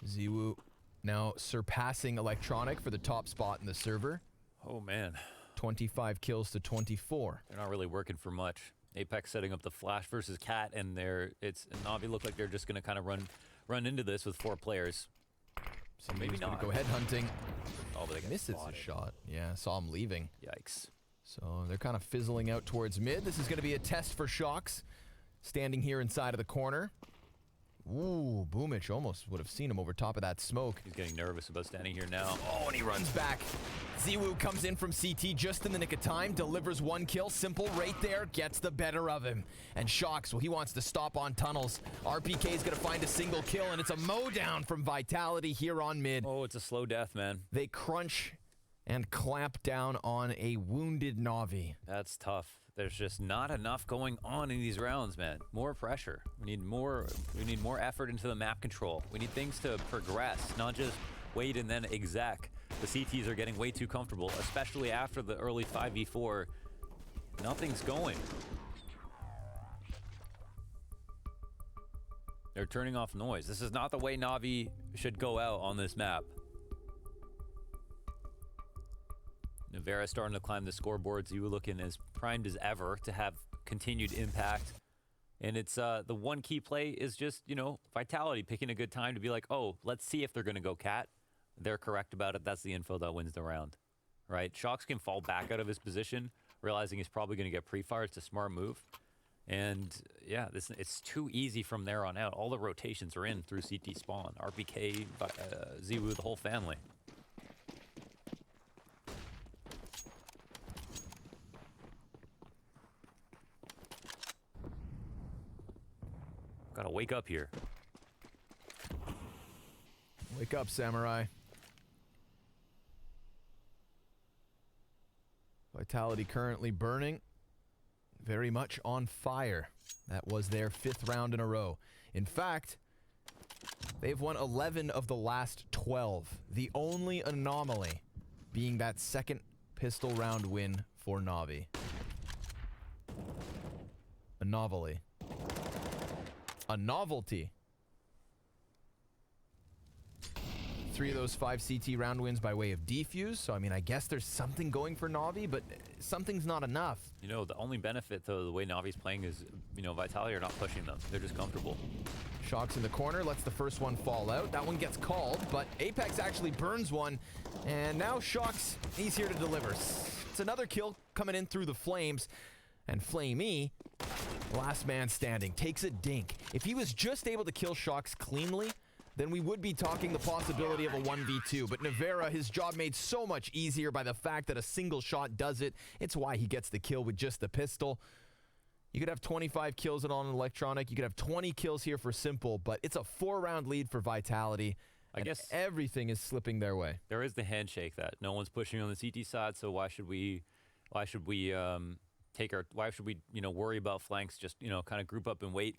Ziwu now surpassing Electronic for the top spot in the server. Oh man. 25 kills to 24. They're not really working for much. Apex setting up the Flash versus Cat, and Navi look like they're just gonna kind of run into this with 4 players. So maybe gonna not. go head hunting. Oh, but they get Misses spotted. a shot. Yeah, saw him leaving. Yikes. So they're kind of fizzling out towards mid. This is going to be a test for Shocks. Standing here inside of the corner. Ooh, Boomich almost would have seen him over top of that smoke. He's getting nervous about standing here now. Oh, and he runs back. Ziwu comes in from CT just in the nick of time, delivers 1 kill. Simple right there, gets the better of him. And Shocks, well, he wants to stop on tunnels. RPK is going to find a single kill, and it's a mow down from Vitality here on mid. Oh, it's a slow death, man. They crunch and clamp down on a wounded Navi. That's tough. There's just not enough going on in these rounds, man. More pressure. We need more effort into the map control. We need things to progress, not just wait and then exec. The CTs are getting way too comfortable, especially after the early 5v4. Nothing's going. They're turning off noise. This is not the way Navi should go out on this map. Navera starting to climb the scoreboards. You looking as primed as ever to have continued impact. And it's the one key play is just, you know, Vitality picking a good time to be like, oh, let's see if they're going to go cat. They're correct about it. That's the info that wins the round, right? Shocks can fall back out of his position, realizing he's probably going to get pre-fire. It's a smart move. And yeah, it's too easy from there on out. All the rotations are in through CT spawn. RPK, Ziwu, the whole family. Gotta wake up here. Wake up, Samurai. Vitality currently burning. Very much on fire. That was their 5th round in a row. In fact, they've won 11 of the last 12. The only anomaly being that second pistol round win for Navi. A novelty. A novelty. 3 of those 5 CT round wins by way of defuse. So, I mean, I guess there's something going for Navi, but something's not enough. You know, the only benefit, though, the way Navi's playing is, you know, Vitality are not pushing them. They're just comfortable. Shocks in the corner, lets the first one fall out. That one gets called, but Apex actually burns one. And now Shocks, he's here to deliver. It's another kill coming in through the flames. And Flamey, last man standing, takes a dink. If he was just able to kill Shocks cleanly, then we would be talking the possibility of a 1v2. But Navera, his job made so much easier by the fact that a single shot does it. It's why he gets the kill with just the pistol. You could have 25 kills on an Electronic. You could have 20 kills here for Simple, but it's a 4-round lead for Vitality. I guess everything is slipping their way. There is the handshake that no one's pushing on the CT side, so why should we worry about flanks? Just, you know, kind of group up and wait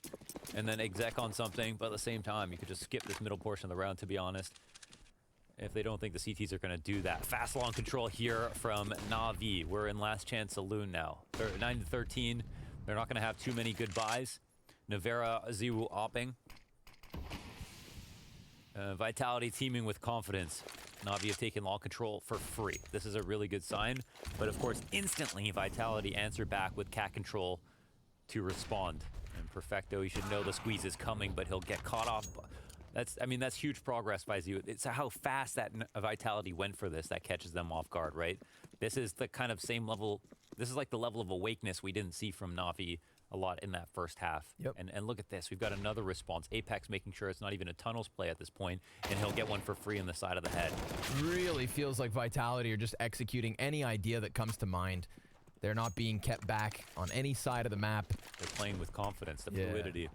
and then exec on something. But at the same time, you could just skip this middle portion of the round, to be honest, if they don't think the CTs are going to do that. Fast long control here from Navi. We're in last chance saloon now. 9-13. They're not going to have too many good buys. Navera, Ziwu opping. Vitality teaming with confidence. Navi have taken long control for free. This is a really good sign. But of course, instantly, Vitality answer back with cat control to respond. And Perfecto, you should know the squeeze is coming, but he'll get caught off. That's huge progress by Ziwu. It's how fast that Vitality went for this that catches them off guard, right? This is the kind of same level. This is like the level of awakeness we didn't see from Navi a lot in that first half. Yep. And look at this. We've got another response. Apex making sure it's not even a tunnels play at this point, and he'll get one for free in the side of the head. Really feels like Vitality are just executing any idea that comes to mind. They're not being kept back on any side of the map. They're playing with confidence, the fluidity.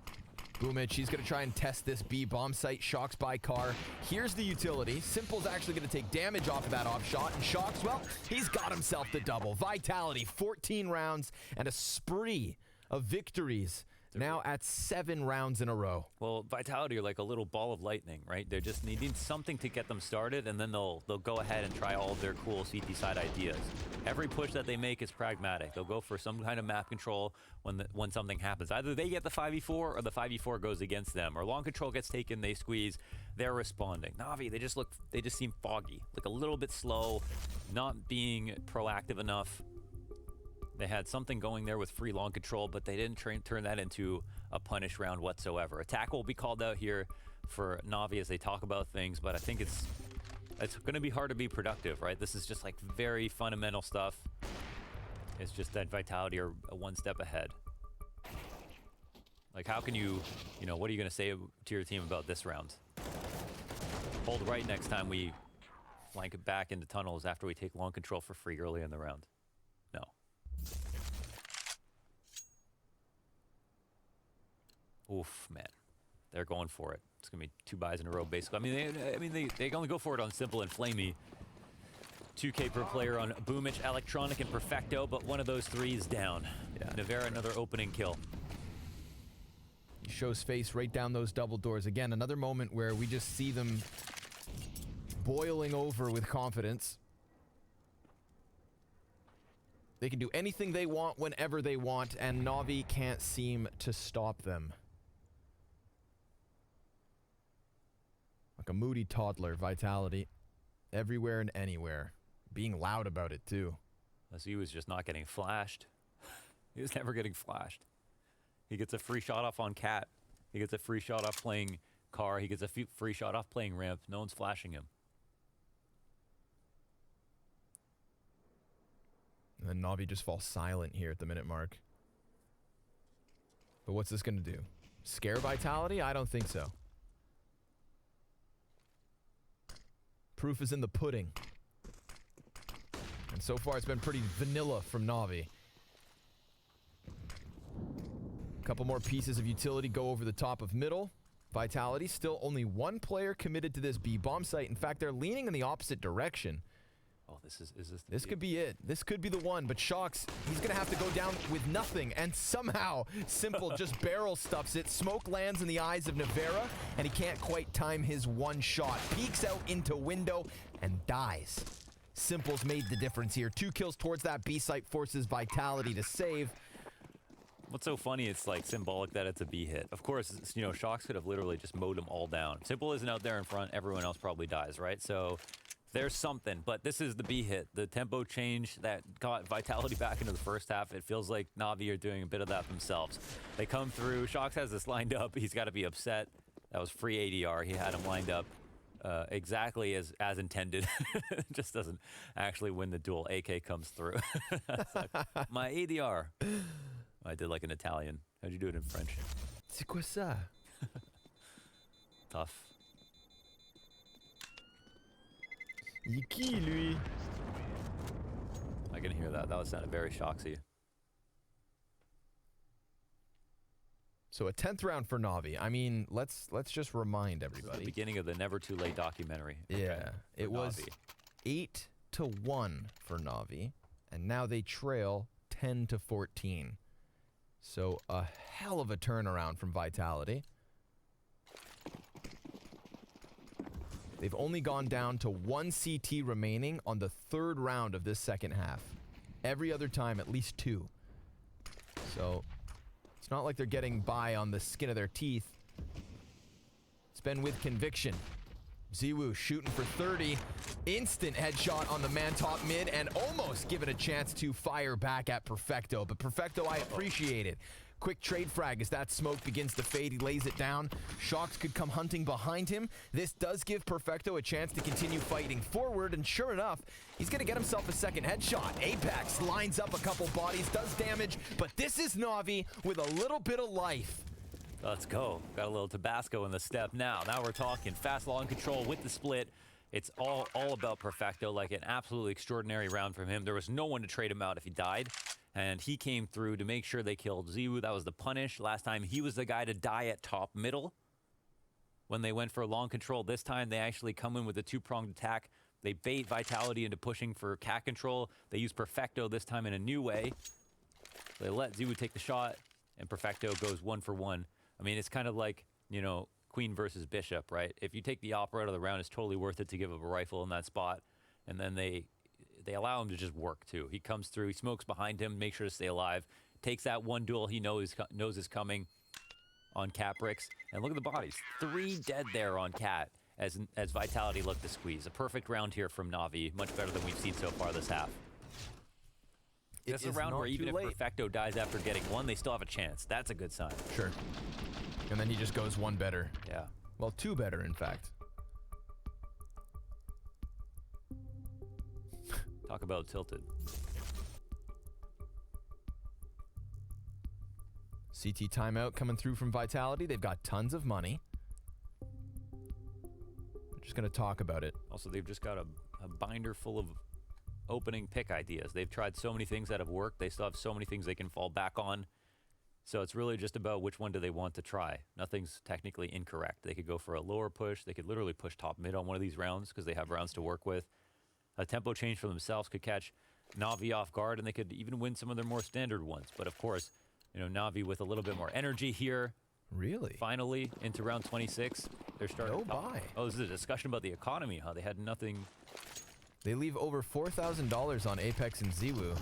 Boomich, he's going to try and test this B bomb site. Shocks by car. Here's the utility. Simple's actually going to take damage off of that off shot. And Shocks, well, he's got himself the double. Vitality, 14 rounds and a spree of victories. Now at 7 rounds in a row. Well, Vitality are like a little ball of lightning, right? They're just needing something to get them started, and then they'll go ahead and try all of their cool CT side ideas. Every push that they make is pragmatic. They'll go for some kind of map control when something happens. Either they get the 5v4 or the 5v4 goes against them, or long control gets taken, they squeeze, they're responding. Navi, they just seem foggy, like a little bit slow, not being proactive enough. They had something going there with free long control, but they didn't turn that into a punish round whatsoever. Attack will be called out here for Navi as they talk about things, but I think it's going to be hard to be productive, right? This is just like very fundamental stuff. It's just that Vitality are one step ahead. Like, how can you know, what are you going to say to your team about this round? Hold right next time we flank it back into tunnels after we take long control for free early in the round. No. Oof, man. They're going for it. It's going to be 2 buys in a row, basically. I mean, they only go for it on Simple and Flamey. 2K per player on Boomich, Electronic, and Perfecto, but one of those 3 is down. Yeah. Navera, another opening kill. He shows face right down those double doors. Again, another moment where we just see them boiling over with confidence. They can do anything they want whenever they want, and Navi can't seem to stop them. Like a moody toddler, Vitality. Everywhere and anywhere. Being loud about it, too. As he was just not getting flashed. He was never getting flashed. He gets a free shot off on Cat. He gets a free shot off playing Car. He gets a free shot off playing Ramp. No one's flashing him. And then Navi just falls silent here at the minute mark. But what's this going to do? Scare Vitality? I don't think so. Proof is in the pudding. And so far it's been pretty vanilla from Navi. A couple more pieces of utility go over the top of middle. Vitality, still only 1 player committed to this B bomb site. In fact, they're leaning in the opposite direction. Oh, This could be it. This could be the one, but Shocks, he's going to have to go down with nothing, and somehow Simple just barrel stuffs it. Smoke lands in the eyes of Navera, and he can't quite time his one shot. Peeks out into window and dies. Simple's made the difference here. 2 kills towards that B site forces Vitality to save. What's so funny, it's like symbolic that it's a B hit. Of course, you know, Shocks could have literally just mowed them all down. Simple isn't out there in front, everyone else probably dies, right? So there's something, but this is the B hit. The tempo change that got Vitality back into the first half. It feels like Navi are doing a bit of that themselves. They come through, Shocks has this lined up, he's got to be upset. That was free ADR, he had him lined up exactly as intended. Just doesn't actually win the duel. AK comes through. Like, my ADR. I did like an Italian. How'd you do it in French? C'est quoi ça? Tough. Yiki, lui. I can hear that. That was sounded very shocksy. So a 10th round for Navi. I mean, let's just remind The everybody. beginning of the Never Too Late documentary. Yeah, it was Navi. 8-1 for Navi, and now they trail 10-14. So a hell of a turnaround from Vitality. They've only gone down to 1 CT remaining on the 3rd round of this second half. Every other time, at least 2. So it's not like they're getting by on the skin of their teeth. It's been with conviction. Ziwu shooting for 30. Instant headshot on the man top mid and almost given a chance to fire back at Perfecto. But Perfecto, I appreciate it. Quick trade frag as that smoke begins to fade. He lays it down. Shocks could come hunting behind him. This does give Perfecto a chance to continue fighting forward. And sure enough, he's going to get himself a second headshot. Apex lines up a couple bodies, does damage. But this is Navi with a little bit of life. Let's go. Got a little Tabasco in the step now. Now we're talking fast long control with the split. It's all about Perfecto, like an absolutely extraordinary round from him. There was no one to trade him out if he died. And he came through to make sure they killed Ziwu. That was the punish. Last time he was the guy to die at top middle when they went for long control. This time they actually come in with a 2-pronged attack. They bait Vitality into pushing for cat control. They use Perfecto this time in a new way. They let Ziwu take the shot, and Perfecto goes 1 for 1. I mean, it's kind of like, you know, Queen versus Bishop, right? If you take the Opera out of the round, it's totally worth it to give up a rifle in that spot. And then they allow him to just work, too. He comes through, he smokes behind him, makes sure to stay alive. Takes that one duel he knows is coming on Cat Bricks. And look at the bodies. 3 dead there on Cat as Vitality looked to squeeze. A perfect round here from Navi. Much better than we've seen so far this half. It's a round where even if Perfecto dies after getting 1, they still have a chance. That's a good sign. Sure. And then he just goes 1 better. Yeah. Well, 2 better, in fact. Talk about tilted. CT timeout coming through from Vitality. They've got tons of money. I'm just going to talk about it. Also, they've just got a binder full of opening pick ideas. They've tried so many things that have worked. They still have so many things they can fall back on. So it's really just about which one do they want to try. Nothing's technically incorrect. They could go for a lower push. They could literally push top mid on one of these rounds because they have rounds to work with. A tempo change for themselves could catch Navi off guard, and they could even win some of their more standard ones. But of course, you know, Navi with a little bit more energy here. Really? Finally, into round 26. They're starting No buy. Oh, this is a discussion about the economy, huh? They had nothing. They leave over $4,000 on Apex and Ziwu.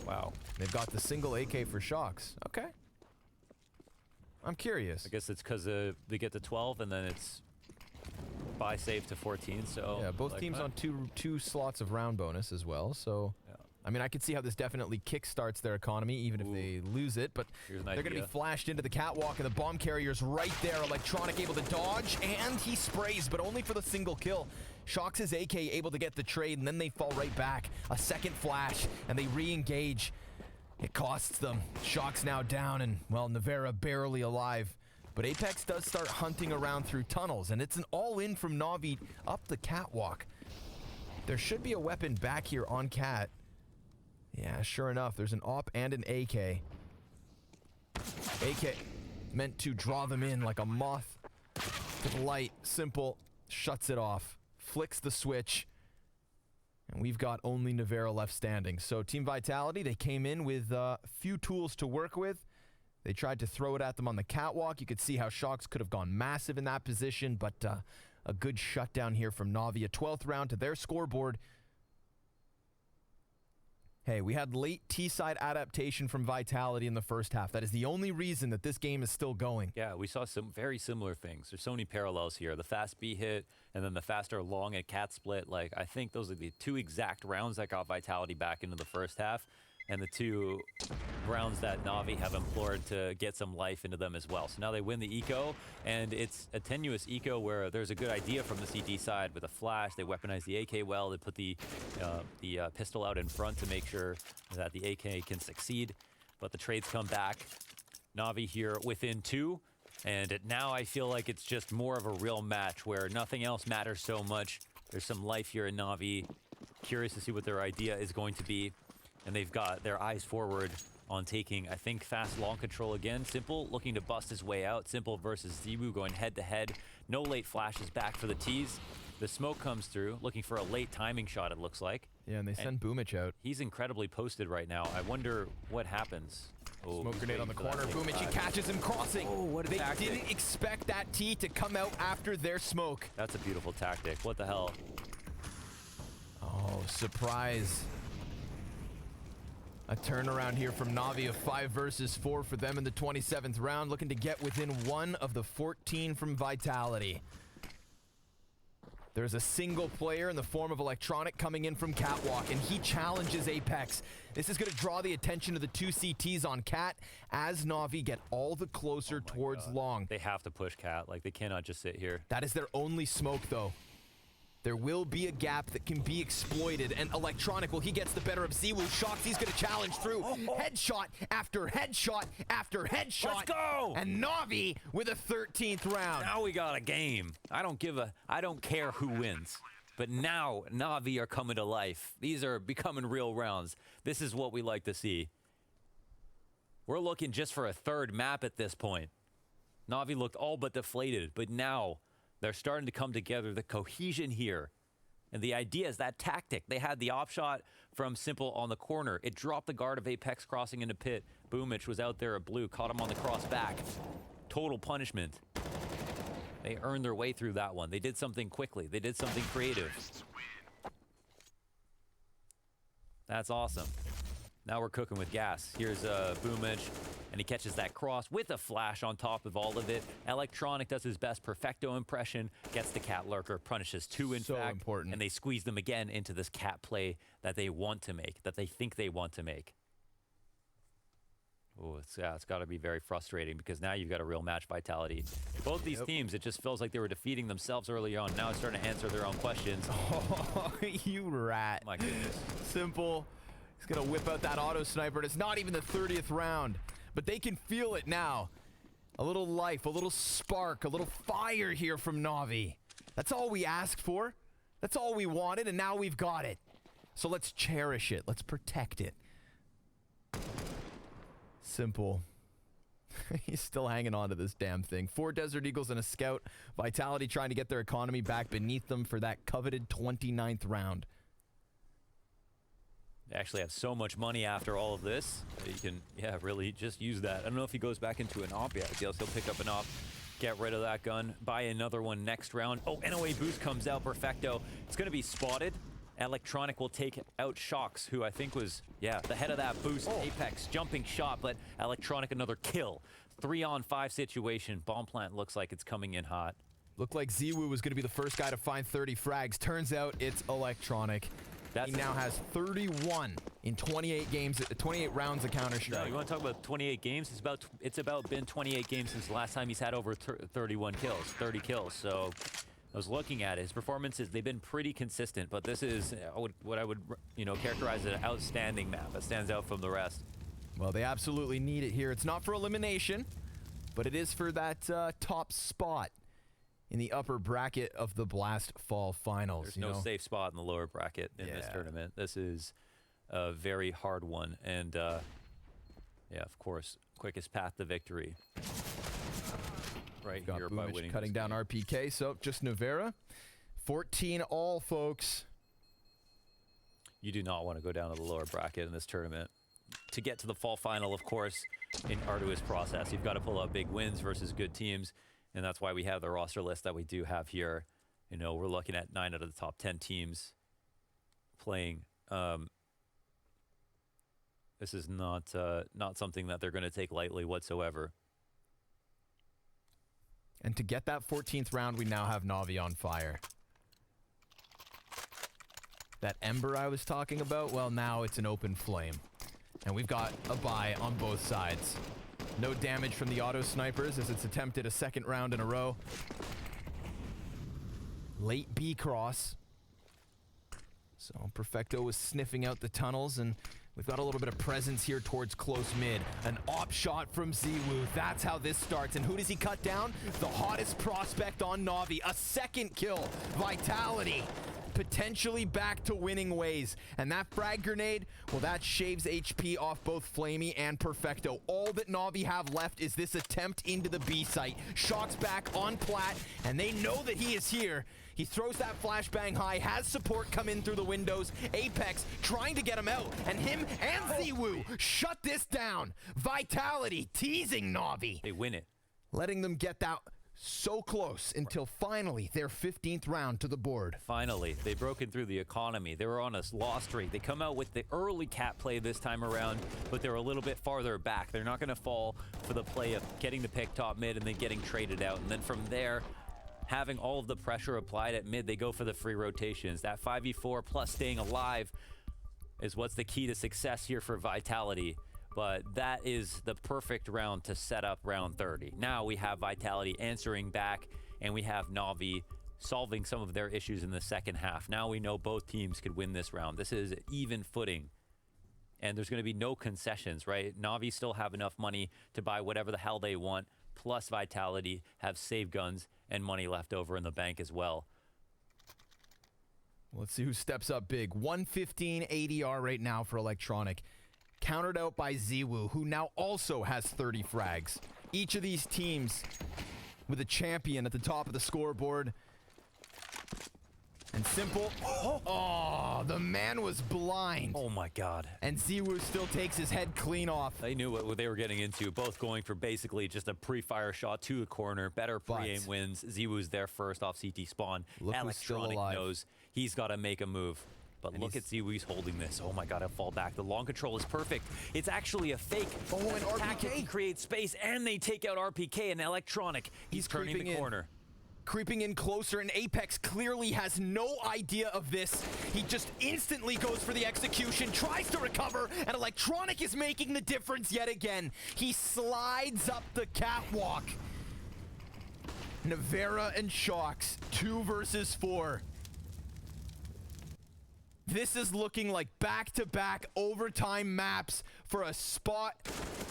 Wow. They've got the single AK for Shocks. Okay. I'm curious. I guess it's because they get to 12, and then it's buy save to 14. So Yeah, both teams on two slots of round bonus as well. So, Yeah. I mean, I could see how this definitely kickstarts their economy, even if they lose it. But Here's an they're going to be idea. flashed into the catwalk, and the bomb carrier's right there. Electronic able to dodge, and he sprays, but only for the single kill. Shocks his AK able to get the trade, and then they fall right back. A second flash, and they re-engage. It costs them. Shocks now down, and, well, Nevera barely alive. But Apex does start hunting around through tunnels, and it's an all-in from Navi up the catwalk. There should be a weapon back here on Cat. Yeah, sure enough, there's an AWP and an AK. AK meant to draw them in like a moth to the light. Simple, shuts it off, flicks the switch, and we've got only Nevera left standing. So Team Vitality, they came in with a few tools to work with. They tried to throw it at them on the catwalk. You could see how Shocks could have gone massive in that position, but a good shutdown here from Navi. A 12th round to their scoreboard. Hey, we had late T-side adaptation from Vitality in the first half. That is the only reason that this game is still going. Yeah, we saw some very similar things. There's so many parallels here. The fast B hit and then the faster long and cat split. Like, I think those are the two exact rounds that got Vitality back into the first half, and the two rounds that Navi have implored to get some life into them as well. So now they win the eco, and it's a tenuous eco where there's a good idea from the CT side with a flash. They weaponize the AK well. They put the pistol out in front to make sure that the AK can succeed. But the trades come back. Navi here within 2. And now I feel like it's just more of a real match where nothing else matters so much. There's some life here in Navi. Curious to see what their idea is going to be. And they've got their eyes forward on taking, I think, fast long control again. Simple looking to bust his way out. Simple versus Ziwu going head to head. No late flashes back for the T's. The smoke comes through, looking for a late timing shot, it looks like. Yeah, and they send Boomich out. He's incredibly posted right now. I wonder what happens. Oh, Smoke grenade on the corner. Boomich, he catches him crossing. Oh, what a They tactic. didn't expect that T to come out after their smoke. That's a beautiful tactic. What the hell? Oh, surprise. A turnaround here from Navi of 5 versus 4 for them in the 27th round, looking to get within 1 of the 14 from Vitality. There's a single player in the form of Electronic coming in from Catwalk, and he challenges Apex. This is going to draw the attention of the 2 CTs on Cat as Navi get all the closer towards Long. They have to push Cat. Like, they cannot just sit here. That is their only smoke, though. There will be a gap that can be exploited, and Electronic, well, he gets the better of Ziwu. Shocks, he's going to challenge through. Headshot after headshot after headshot. Let's go! And Navi with a 13th round. Now we got a game. I don't care who wins. But now Navi are coming to life. These are becoming real rounds. This is what we like to see. We're looking just for a third map at this point. Navi looked all but deflated, but now they're starting to come together, the cohesion here. And the idea is that tactic. They had the op shot from Simple on the corner. It dropped the guard of Apex crossing into pit. Boomich was out there at blue, caught him on the cross back. Total punishment. They earned their way through that one. They did something quickly. They did something creative. That's awesome. Now we're cooking with gas. Here's Boomich, and he catches that cross with a flash on top of all of it. Electronic does his best Perfecto impression, gets the Cat Lurker, punishes 2 in So fact, important. and they squeeze them again into this Cat play that they want to make, that they think they want to make. Oh, it's got to be very frustrating because now you've got a real match Vitality. Both these teams, it just feels like they were defeating themselves early on. Now it's starting to answer their own questions. Oh, you rat. My goodness. Simple. He's going to whip out that auto sniper, and it's not even the 30th round. But they can feel it now. A little life, a little spark, a little fire here from Navi. That's all we asked for. That's all we wanted, and now we've got it. So let's cherish it. Let's protect it. Simple. He's still hanging on to this damn thing. 4 Desert Eagles and a Scout. Vitality trying to get their economy back beneath them for that coveted 29th round. They actually have so much money after all of this that you can, yeah, really just use that. I don't know if he goes back into an op yet. He'll pick up an op, get rid of that gun, buy another one next round. Oh, NOA boost comes out, Perfecto. It's going to be spotted. Electronic will take out Shocks, who I think was, yeah, the head of that boost. Apex jumping shot, but Electronic another kill. 3-on-5 situation. Bomb plant looks like it's coming in hot. Looked like Ziwu was going to be the first guy to find 30 frags. Turns out it's Electronic. He now has 31 in 28 games, 28 rounds of Counter-Strike. No, you want to talk about 28 games? It's about been 28 games since the last time he's had over 31 kills, 30 kills. So I was looking at his performances. They've been pretty consistent, but this is what I would characterize as an outstanding map that stands out from the rest. Well, they absolutely need it here. It's not for elimination, but it is for that top spot in the upper bracket of the Blast Fall Finals. There's no safe spot in the lower bracket in this tournament. This is a very hard one. And, yeah, of course, quickest path to victory. Right Got here by Boomich winning cutting this down game. RPK. So just Navera. 14 all, folks. You do not want to go down to the lower bracket in this tournament. To get to the fall final, of course, an arduous process. You've got to pull out big wins versus good teams. And that's why we have the roster list that we do have here. You know, we're looking at 9 out of the top 10 teams playing This is not something that they're going to take lightly whatsoever. And to get that 14th round, we now have NAVI on fire. That Ember I was talking about, well, now it's an open flame. And we've got a buy on both sides. No damage from the auto snipers as it's attempted a second round in a row. Late B cross. So Perfecto was sniffing out the tunnels, and we've got a little bit of presence here towards close mid. An op shot from Ziwu. That's how this starts. And who does he cut down? The hottest prospect on Navi. A second kill. Vitality. Potentially back to winning ways. And that frag grenade, well, that shaves HP off both Flamey and Perfecto. All that Navi have left is this attempt into the B site. Shock's back on Plat, and they know that he is here. He throws that flashbang high, has support come in through the windows. Apex trying to get him out, and him and Ziwu shut this down. Vitality teasing Navi. They win it. Letting them get that so close until finally their 15th round to the board. Finally, they've broken through the economy. They were on a loss streak. They come out with the early cat play this time around, but they're a little bit farther back. They're not going to fall for the play of getting the pick top mid and then getting traded out. And then from there, having all of the pressure applied at mid, they go for the free rotations. That 5v4 plus staying alive is what's the key to success here for Vitality. But that is the perfect round to set up round 30. Now we have Vitality answering back, and we have Navi solving some of their issues in the second half. Now we know both teams could win this round. This is even footing, and there's going to be no concessions, right? Navi still have enough money to buy whatever the hell they want, plus Vitality have save guns and money left over in the bank as well. Let's see who steps up big. 115 ADR right now for Electronic. Countered out by Ziwu, who now also has 30 frags. Each of these teams with a champion at the top of the scoreboard. And Simple. Oh, the man was blind. Oh my God. And Ziwu still takes his head clean off. They knew what they were getting into, both going for basically just a pre-fire shot to the corner. Better pre-aim wins. Ziwu's there first off CT spawn. Look who's still Electronic alive. knows he's got to make a move. But And look at Ziwu's holding this. Oh my God, I fall back. The long control is perfect. It's actually a fake. Oh, and attack RPK. to create space, and they take out RPK and Electronic. He's turning creeping the in. corner. Creeping in closer, and Apex clearly has no idea of this. He just instantly goes for the execution, tries to recover, and Electronic is making the difference yet again. He slides up the catwalk. Navera and Shocks, 2 versus 4. This is looking like back-to-back overtime maps for a spot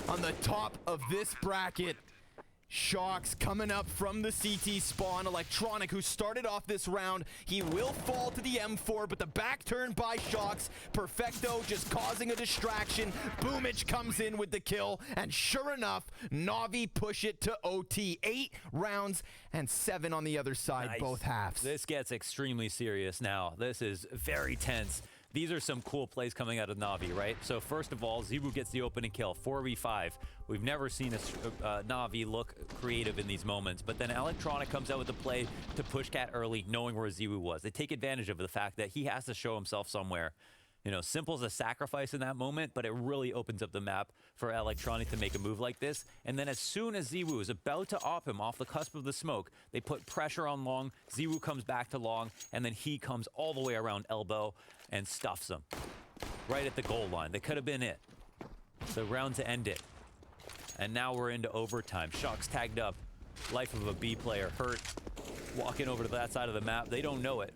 on the top of this bracket. Shocks coming up from the CT spawn. Electronic, who started off this round, he will fall to the M4, but the back turn by Shocks. Perfecto just causing a distraction. Boomich comes in with the kill, and sure enough, Navi push it to OT. 8 rounds and 7 on the other side, Nice. both halves. This gets extremely serious now. This is very tense. These are some cool plays coming out of Navi, right? So first of all, Ziwu gets the opening kill, 4v5. We've never seen a Navi look creative in these moments, but then Electronic comes out with the play to push Cat early, knowing where Ziwu was. They take advantage of the fact that he has to show himself somewhere. You know, Simple's a sacrifice in that moment, but it really opens up the map for Electronic to make a move like this. And then as soon as Ziwu is about to op him off the cusp of the smoke, they put pressure on Long. Ziwu comes back to Long, and then he comes all the way around Elbow and stuffs him right at the goal line. That could have been it. The round to end it. And now we're into overtime. Shock's tagged up. Life of a B player hurt. Walking over to that side of the map. They don't know it.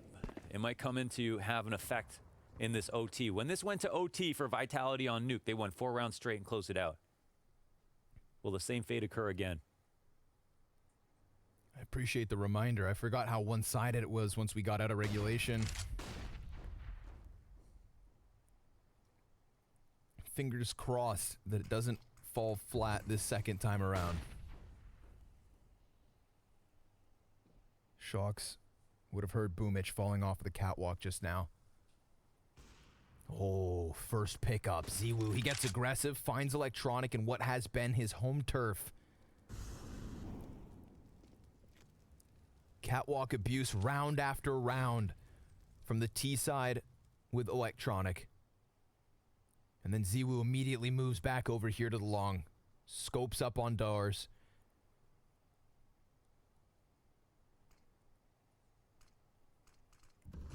It might come in to have an effect in this OT. When this went to OT for Vitality on Nuke, they won 4 rounds straight and closed it out. Will the same fate occur again? I appreciate the reminder. I forgot how one-sided it was once we got out of regulation. Fingers crossed that it doesn't fall flat this second time around. Shocks would have heard Boomich falling off the catwalk just now. Oh, first pickup. Ziwu, he gets aggressive, finds Electronic in what has been his home turf. Catwalk abuse round after round from the T side with Electronic. And then Ziwu immediately moves back over here to the long. Scopes up on doors.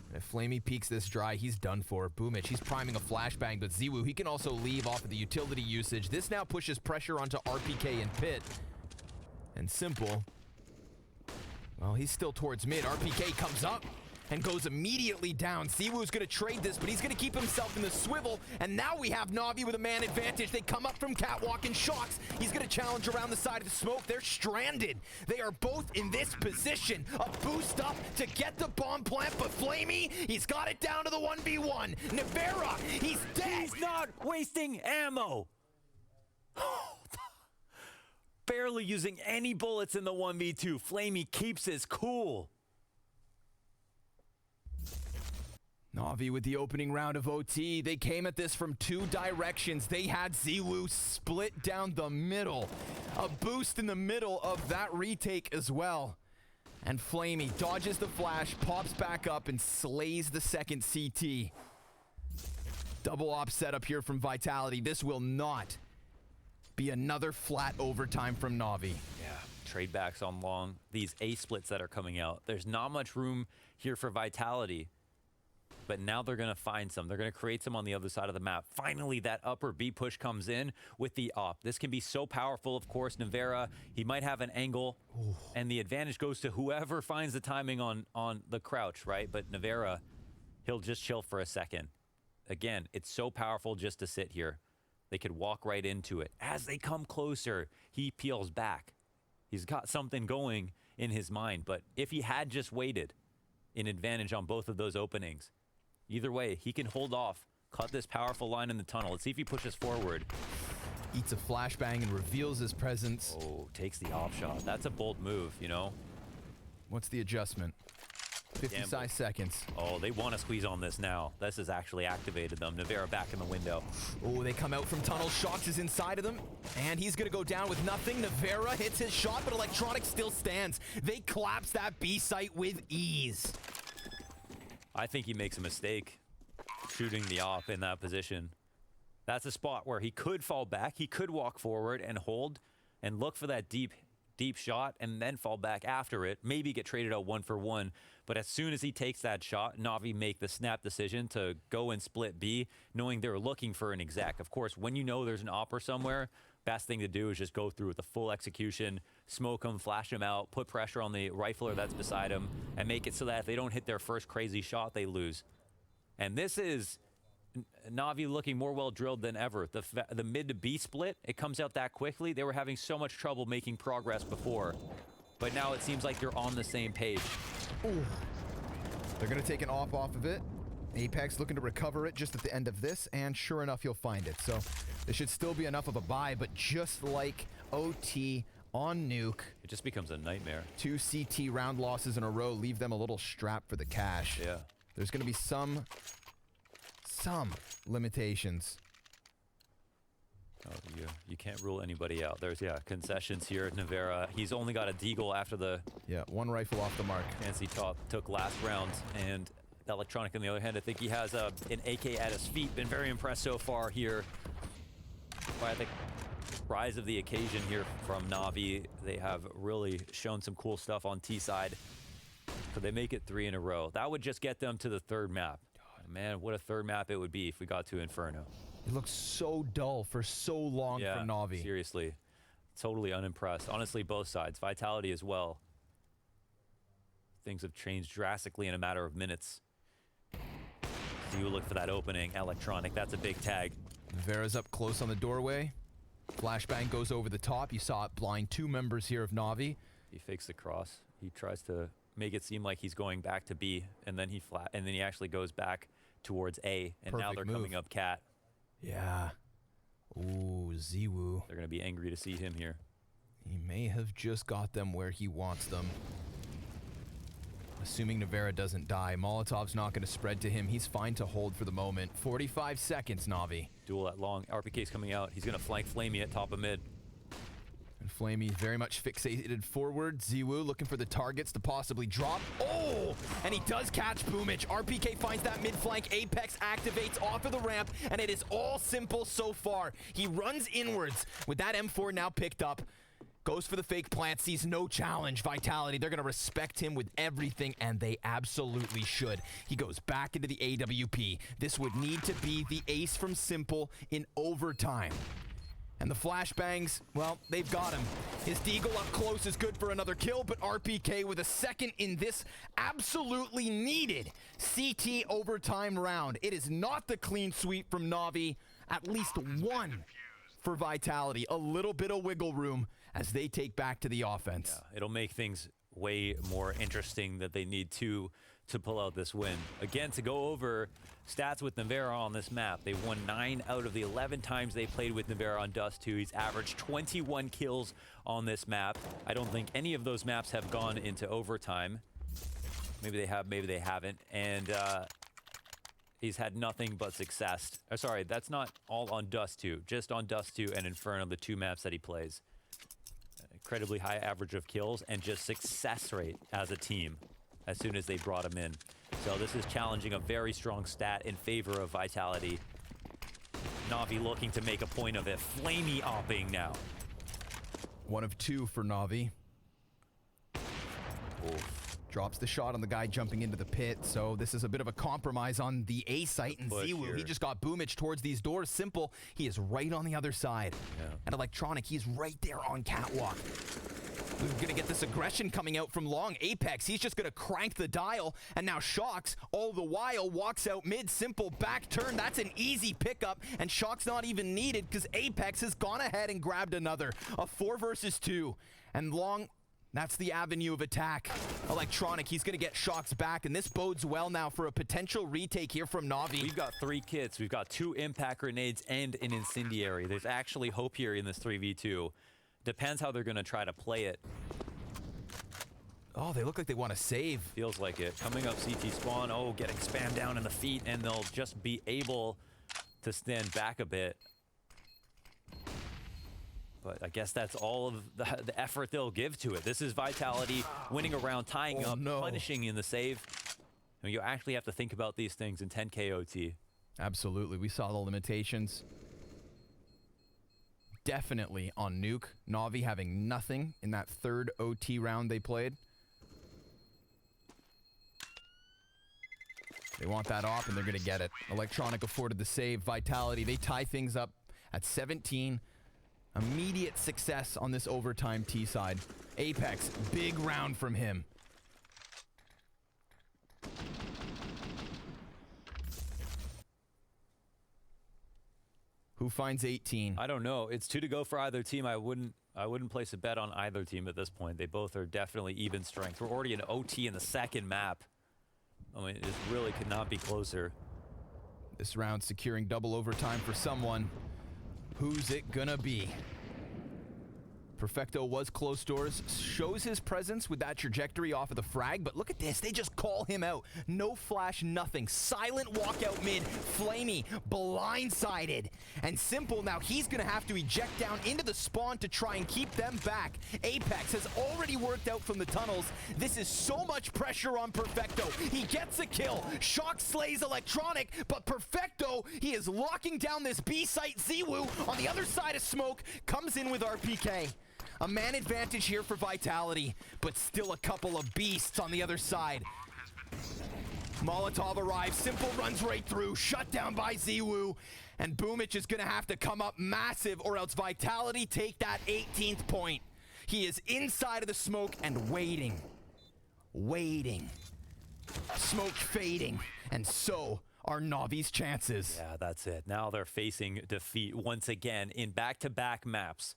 And if Flamey peeks this dry, he's done for. Boomich, he's priming a flashbang, but Ziwu, he can also leave off of the utility usage. This now pushes pressure onto RPK and Pit. And Simple, well, he's still towards mid. RPK comes up and goes immediately down. Siwoo's gonna trade this, but he's gonna keep himself in the swivel. And now we have Navi with a man advantage. They come up from catwalk and shocks. He's gonna challenge around the side of the smoke. They're stranded. They are both in this position. A boost up to get the bomb plant, but Flamey, he's got it down to the 1v1. Navera, he's dead. He's not wasting ammo. Barely using any bullets in the 1v2. Flamey keeps his cool. Navi with the opening round of OT. They came at this from two directions. They had Ziwu split down the middle. A boost in the middle of that retake as well. And Flamey dodges the flash, pops back up, and slays the second CT. Double op setup here from Vitality. This will not be another flat overtime from Navi. Yeah, trade backs on long. These A splits that are coming out. There's not much room here for Vitality. But now they're going to find some. They're going to create some on the other side of the map. Finally, that upper B push comes in with the op. This can be so powerful, of course. Navera, he might have an angle, and the advantage goes to whoever finds the timing on the crouch, right? But Navera, he'll just chill for a second. Again, it's so powerful just to sit here. They could walk right into it. As they come closer, he peels back. He's got something going in his mind. But if he had just waited, an advantage on both of those openings. Either way, he can hold off, cut this powerful line in the tunnel. Let's see if he pushes forward. Eats a flashbang and reveals his presence. Oh, takes the off shot. That's a bold move, you know? What's the adjustment? 55 seconds. Oh, they want to squeeze on this now. This has actually activated them. Navera back in the window. Oh, they come out from tunnel. Shocks is inside of them, and he's going to go down with nothing. Navera hits his shot, but Electronic still stands. They collapse that B site with ease. I think he makes a mistake shooting the op in that position. That's a spot where he could fall back. He could walk forward and hold and look for that deep shot and then fall back after it. Maybe get traded out 1-for-1. But as soon as he takes that shot, Navi make the snap decision to go and split B, knowing they're looking for an exec. Of course, when you know there's an opper somewhere, best thing to do is just go through with the full execution, smoke them, flash them out, put pressure on the rifler that's beside him, and make it so that if they don't hit their first crazy shot, they lose. And this is Navi looking more well-drilled than ever. The mid to B split, it comes out that quickly. They were having so much trouble making progress before. But now it seems like they're on the same page. Ooh. They're going to take an off of it. Apex looking to recover it just at the end of this, and sure enough, you'll find it. So this should still be enough of a buy, but just like OT on Nuke, it just becomes a nightmare. 2 CT round losses in a row leave them a little strapped for the cash. Yeah. There's going to be some limitations. Oh, you can't rule anybody out. There's, concessions here. Navera, he's only got a deagle after the... Yeah, one rifle off the mark. Fancy top took last round, and Electronic on the other hand, I think he has an AK at his feet. Been very impressed so far here by the rise of the occasion here from Navi. They have really shown some cool stuff on T side. Could they make it 3 in a row? That would just get them to the third map. Man, what a third map it would be if we got to Inferno. It looks so dull for so long for Navi. Seriously. Totally unimpressed. Honestly, both sides. Vitality as well. Things have changed drastically in a matter of minutes. So you look for that opening. Electronic, that's a big tag. Vera's up close on the doorway. Flashbang goes over the top. You saw it blind 2 members here of Navi. He fakes the cross. He tries to make it seem like he's going back to B, and then he actually goes back towards A, and now they're coming up cat. Yeah. Ooh, Ziwu. They're going to be angry to see him here. He may have just got them where he wants them. Assuming Navera doesn't die, Molotov's not going to spread to him. He's fine to hold for the moment. 45 seconds, Navi. Duel at long. RPK's coming out. He's going to flank Flamey at top of mid. And Flamey very much fixated forward. Ziwu looking for the targets to possibly drop. Oh! And he does catch Boomich. RPK finds that mid flank. Apex activates off of the ramp, and it is all simple so far. He runs inwards with that M4 now picked up. Goes for the fake plant, sees no challenge. Vitality, they're going to respect him with everything, and they absolutely should. He goes back into the AWP. This would need to be the ace from Simple in overtime. And the flashbangs, well, they've got him. His deagle up close is good for another kill, but RPK with a second in this absolutely needed CT overtime round. It is not the clean sweep from Navi. At least one for Vitality. A little bit of wiggle room as they take back to the offense. Yeah, it'll make things way more interesting that they need to pull out this win. Again, to go over stats with Navera on this map, they won 9 out of the 11 times they played with Navera on Dust 2. He's averaged 21 kills on this map. I don't think any of those maps have gone into overtime. Maybe they have, maybe they haven't. And he's had nothing but success. Sorry, that's not all on Dust 2. Just on Dust 2 and Inferno, the 2 maps that he plays. Incredibly high average of kills and just success rate as a team as soon as they brought him in. So this is challenging a very strong stat in favor of Vitality. Navi looking to make a point of it. Flamey opping now. 1 of 2 for Navi. Oof. Drops the shot on the guy jumping into the pit, so this is a bit of a compromise on the A site. And Ziwu, he just got Boomich towards these doors. Simple, he is right on the other side. Yeah. And Electronic, he's right there on catwalk. We're gonna get this aggression coming out from Long. Apex, he's just gonna crank the dial, and now Shocks, all the while, walks out mid. Simple back turn, that's an easy pickup, and Shocks not even needed because Apex has gone ahead and grabbed another. A 4 versus 2, and Long, that's the avenue of attack. Electronic, he's gonna get Shocks back, and this bodes well now for a potential retake here from Navi. We've got 3 kits. We've got 2 impact grenades and an incendiary. There's actually hope here in this 3v2. Depends how they're gonna try to play it. Oh, they look like they want to save. Feels like it. Coming up CT spawn. Oh, getting spammed down in the feet, and they'll just be able to stand back a bit. But I guess that's all of the effort they'll give to it. This is Vitality winning a round, tying up, punishing in the save. And you actually have to think about these things in 10K OT. Absolutely. We saw the limitations. Definitely on Nuke. Navi having nothing in that 3rd OT round they played. They want that off, and they're going to get it. Electronic afforded the save. Vitality, they tie things up at 17. Immediate success on this overtime T side. Apex, big round from him. Who finds 18? I don't know. It's 2 to go for either team. I wouldn't place a bet on either team at this point. They both are definitely even strength. We're already in OT in the 2nd map. I mean, it really could not be closer. This round securing double overtime for someone. Who's it gonna be? Perfecto was close doors, shows his presence with that trajectory off of the frag, but look at this, they just call him out. No flash, nothing. Silent walkout mid, Flamey, blindsided. And Simple, now he's gonna have to eject down into the spawn to try and keep them back. Apex has already worked out from the tunnels. This is so much pressure on Perfecto. He gets a kill. Shock slays Electronic, but Perfecto, he is locking down this B site. Ziwu on the other side of smoke, comes in with RPK. A man advantage here for Vitality, but still a couple of beasts on the other side. Molotov arrives, Simple runs right through, shut down by Ziwu, and Boomich is gonna have to come up massive or else Vitality take that 18th point. He is inside of the smoke and waiting. Smoke fading, and so are Navi's chances. Yeah, that's it. Now they're facing defeat once again in back-to-back maps.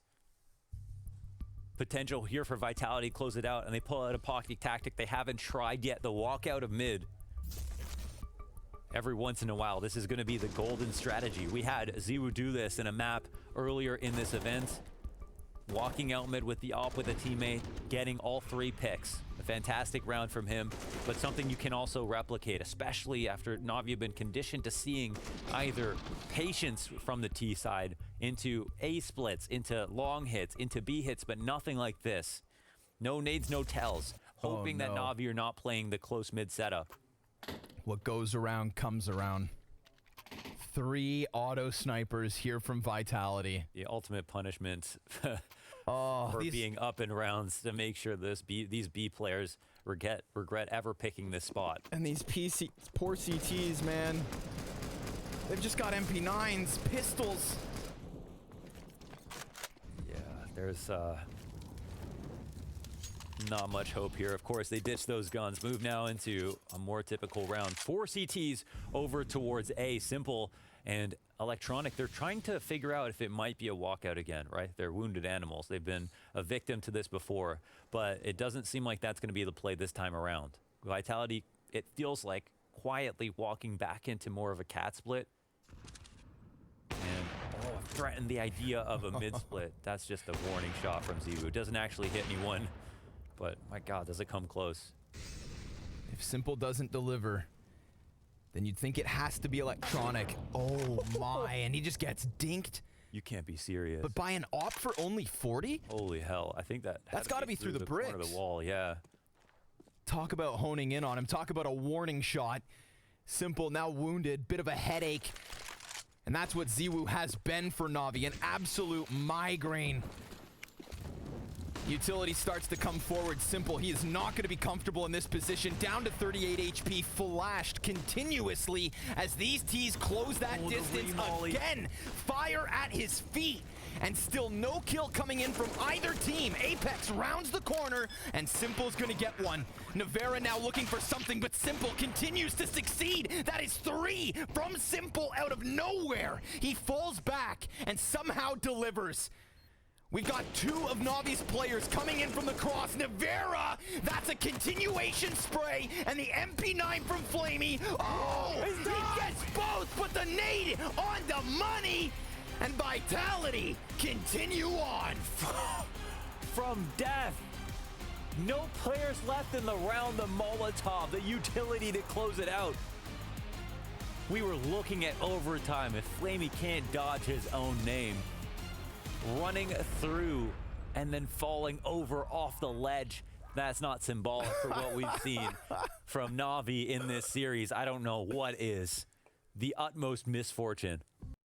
Potential here for Vitality, close it out, and they pull out a pocket tactic they haven't tried yet, the walkout of mid. Every once in a while, this is going to be the golden strategy. We had Ziwu do this in a map earlier in this event, walking out mid with the op with a teammate, getting all 3 picks. A fantastic round from him, but something you can also replicate, especially after Navi have been conditioned to seeing either patience from the T side, into A splits, into long hits, into B hits, but nothing like this. No nades, no tells. Hoping that no. Navi are not playing the close mid setup. What goes around comes around. 3 auto snipers here from Vitality. The ultimate punishment Oh, for being up in rounds to make sure these B players regret ever picking this spot. and these poor CTs, man. They've just got MP9s, pistols. Yeah, there's not much hope here. Of course, they ditched those guns. Move now into a more typical round. 4 CTs over towards A. Simple and Electronic. They're trying to figure out if it might be a walkout again, right? They're wounded animals. They've been a victim to this before, but it doesn't seem like that's going to be the play this time around. Vitality, it feels like, quietly walking back into more of a cat split. And, threaten the idea of a mid-split. That's just a warning shot from ZywOo. It doesn't actually hit anyone. But, my God, does it come close? If Simple doesn't deliver, then you'd think it has to be Electronic. Oh my, and he just gets dinked. You can't be serious. But by an op for only 40? Holy hell, I think that That's got to be through the corner of bricks. the wall, yeah. Talk about honing in on him. Talk about a warning shot. Simple now wounded, bit of a headache. And that's what ZywOo has been for Navi, an absolute migraine. Utility starts to come forward. Simple, he is not going to be comfortable in this position. Down to 38 HP, flashed continuously as these T's close that distance again. Fire at his feet. And still no kill coming in from either team. Apex rounds the corner, and Simple's gonna get one. Navera now looking for something, but Simple continues to succeed. That is 3 from Simple out of nowhere. He falls back and somehow delivers. We've got 2 of Navi's players coming in from the cross. Navera, that's a continuation spray, and the MP9 from Flamey. Oh, he gets both, but the nade on the money. And Vitality continue on. From death. No players left in the round. The Molotov, the utility to close it out. We were looking at overtime. If Flamey can't dodge his own name. Running through and then falling over off the ledge. That's not symbolic for what we've seen from Navi in this series. I don't know what is. The utmost misfortune.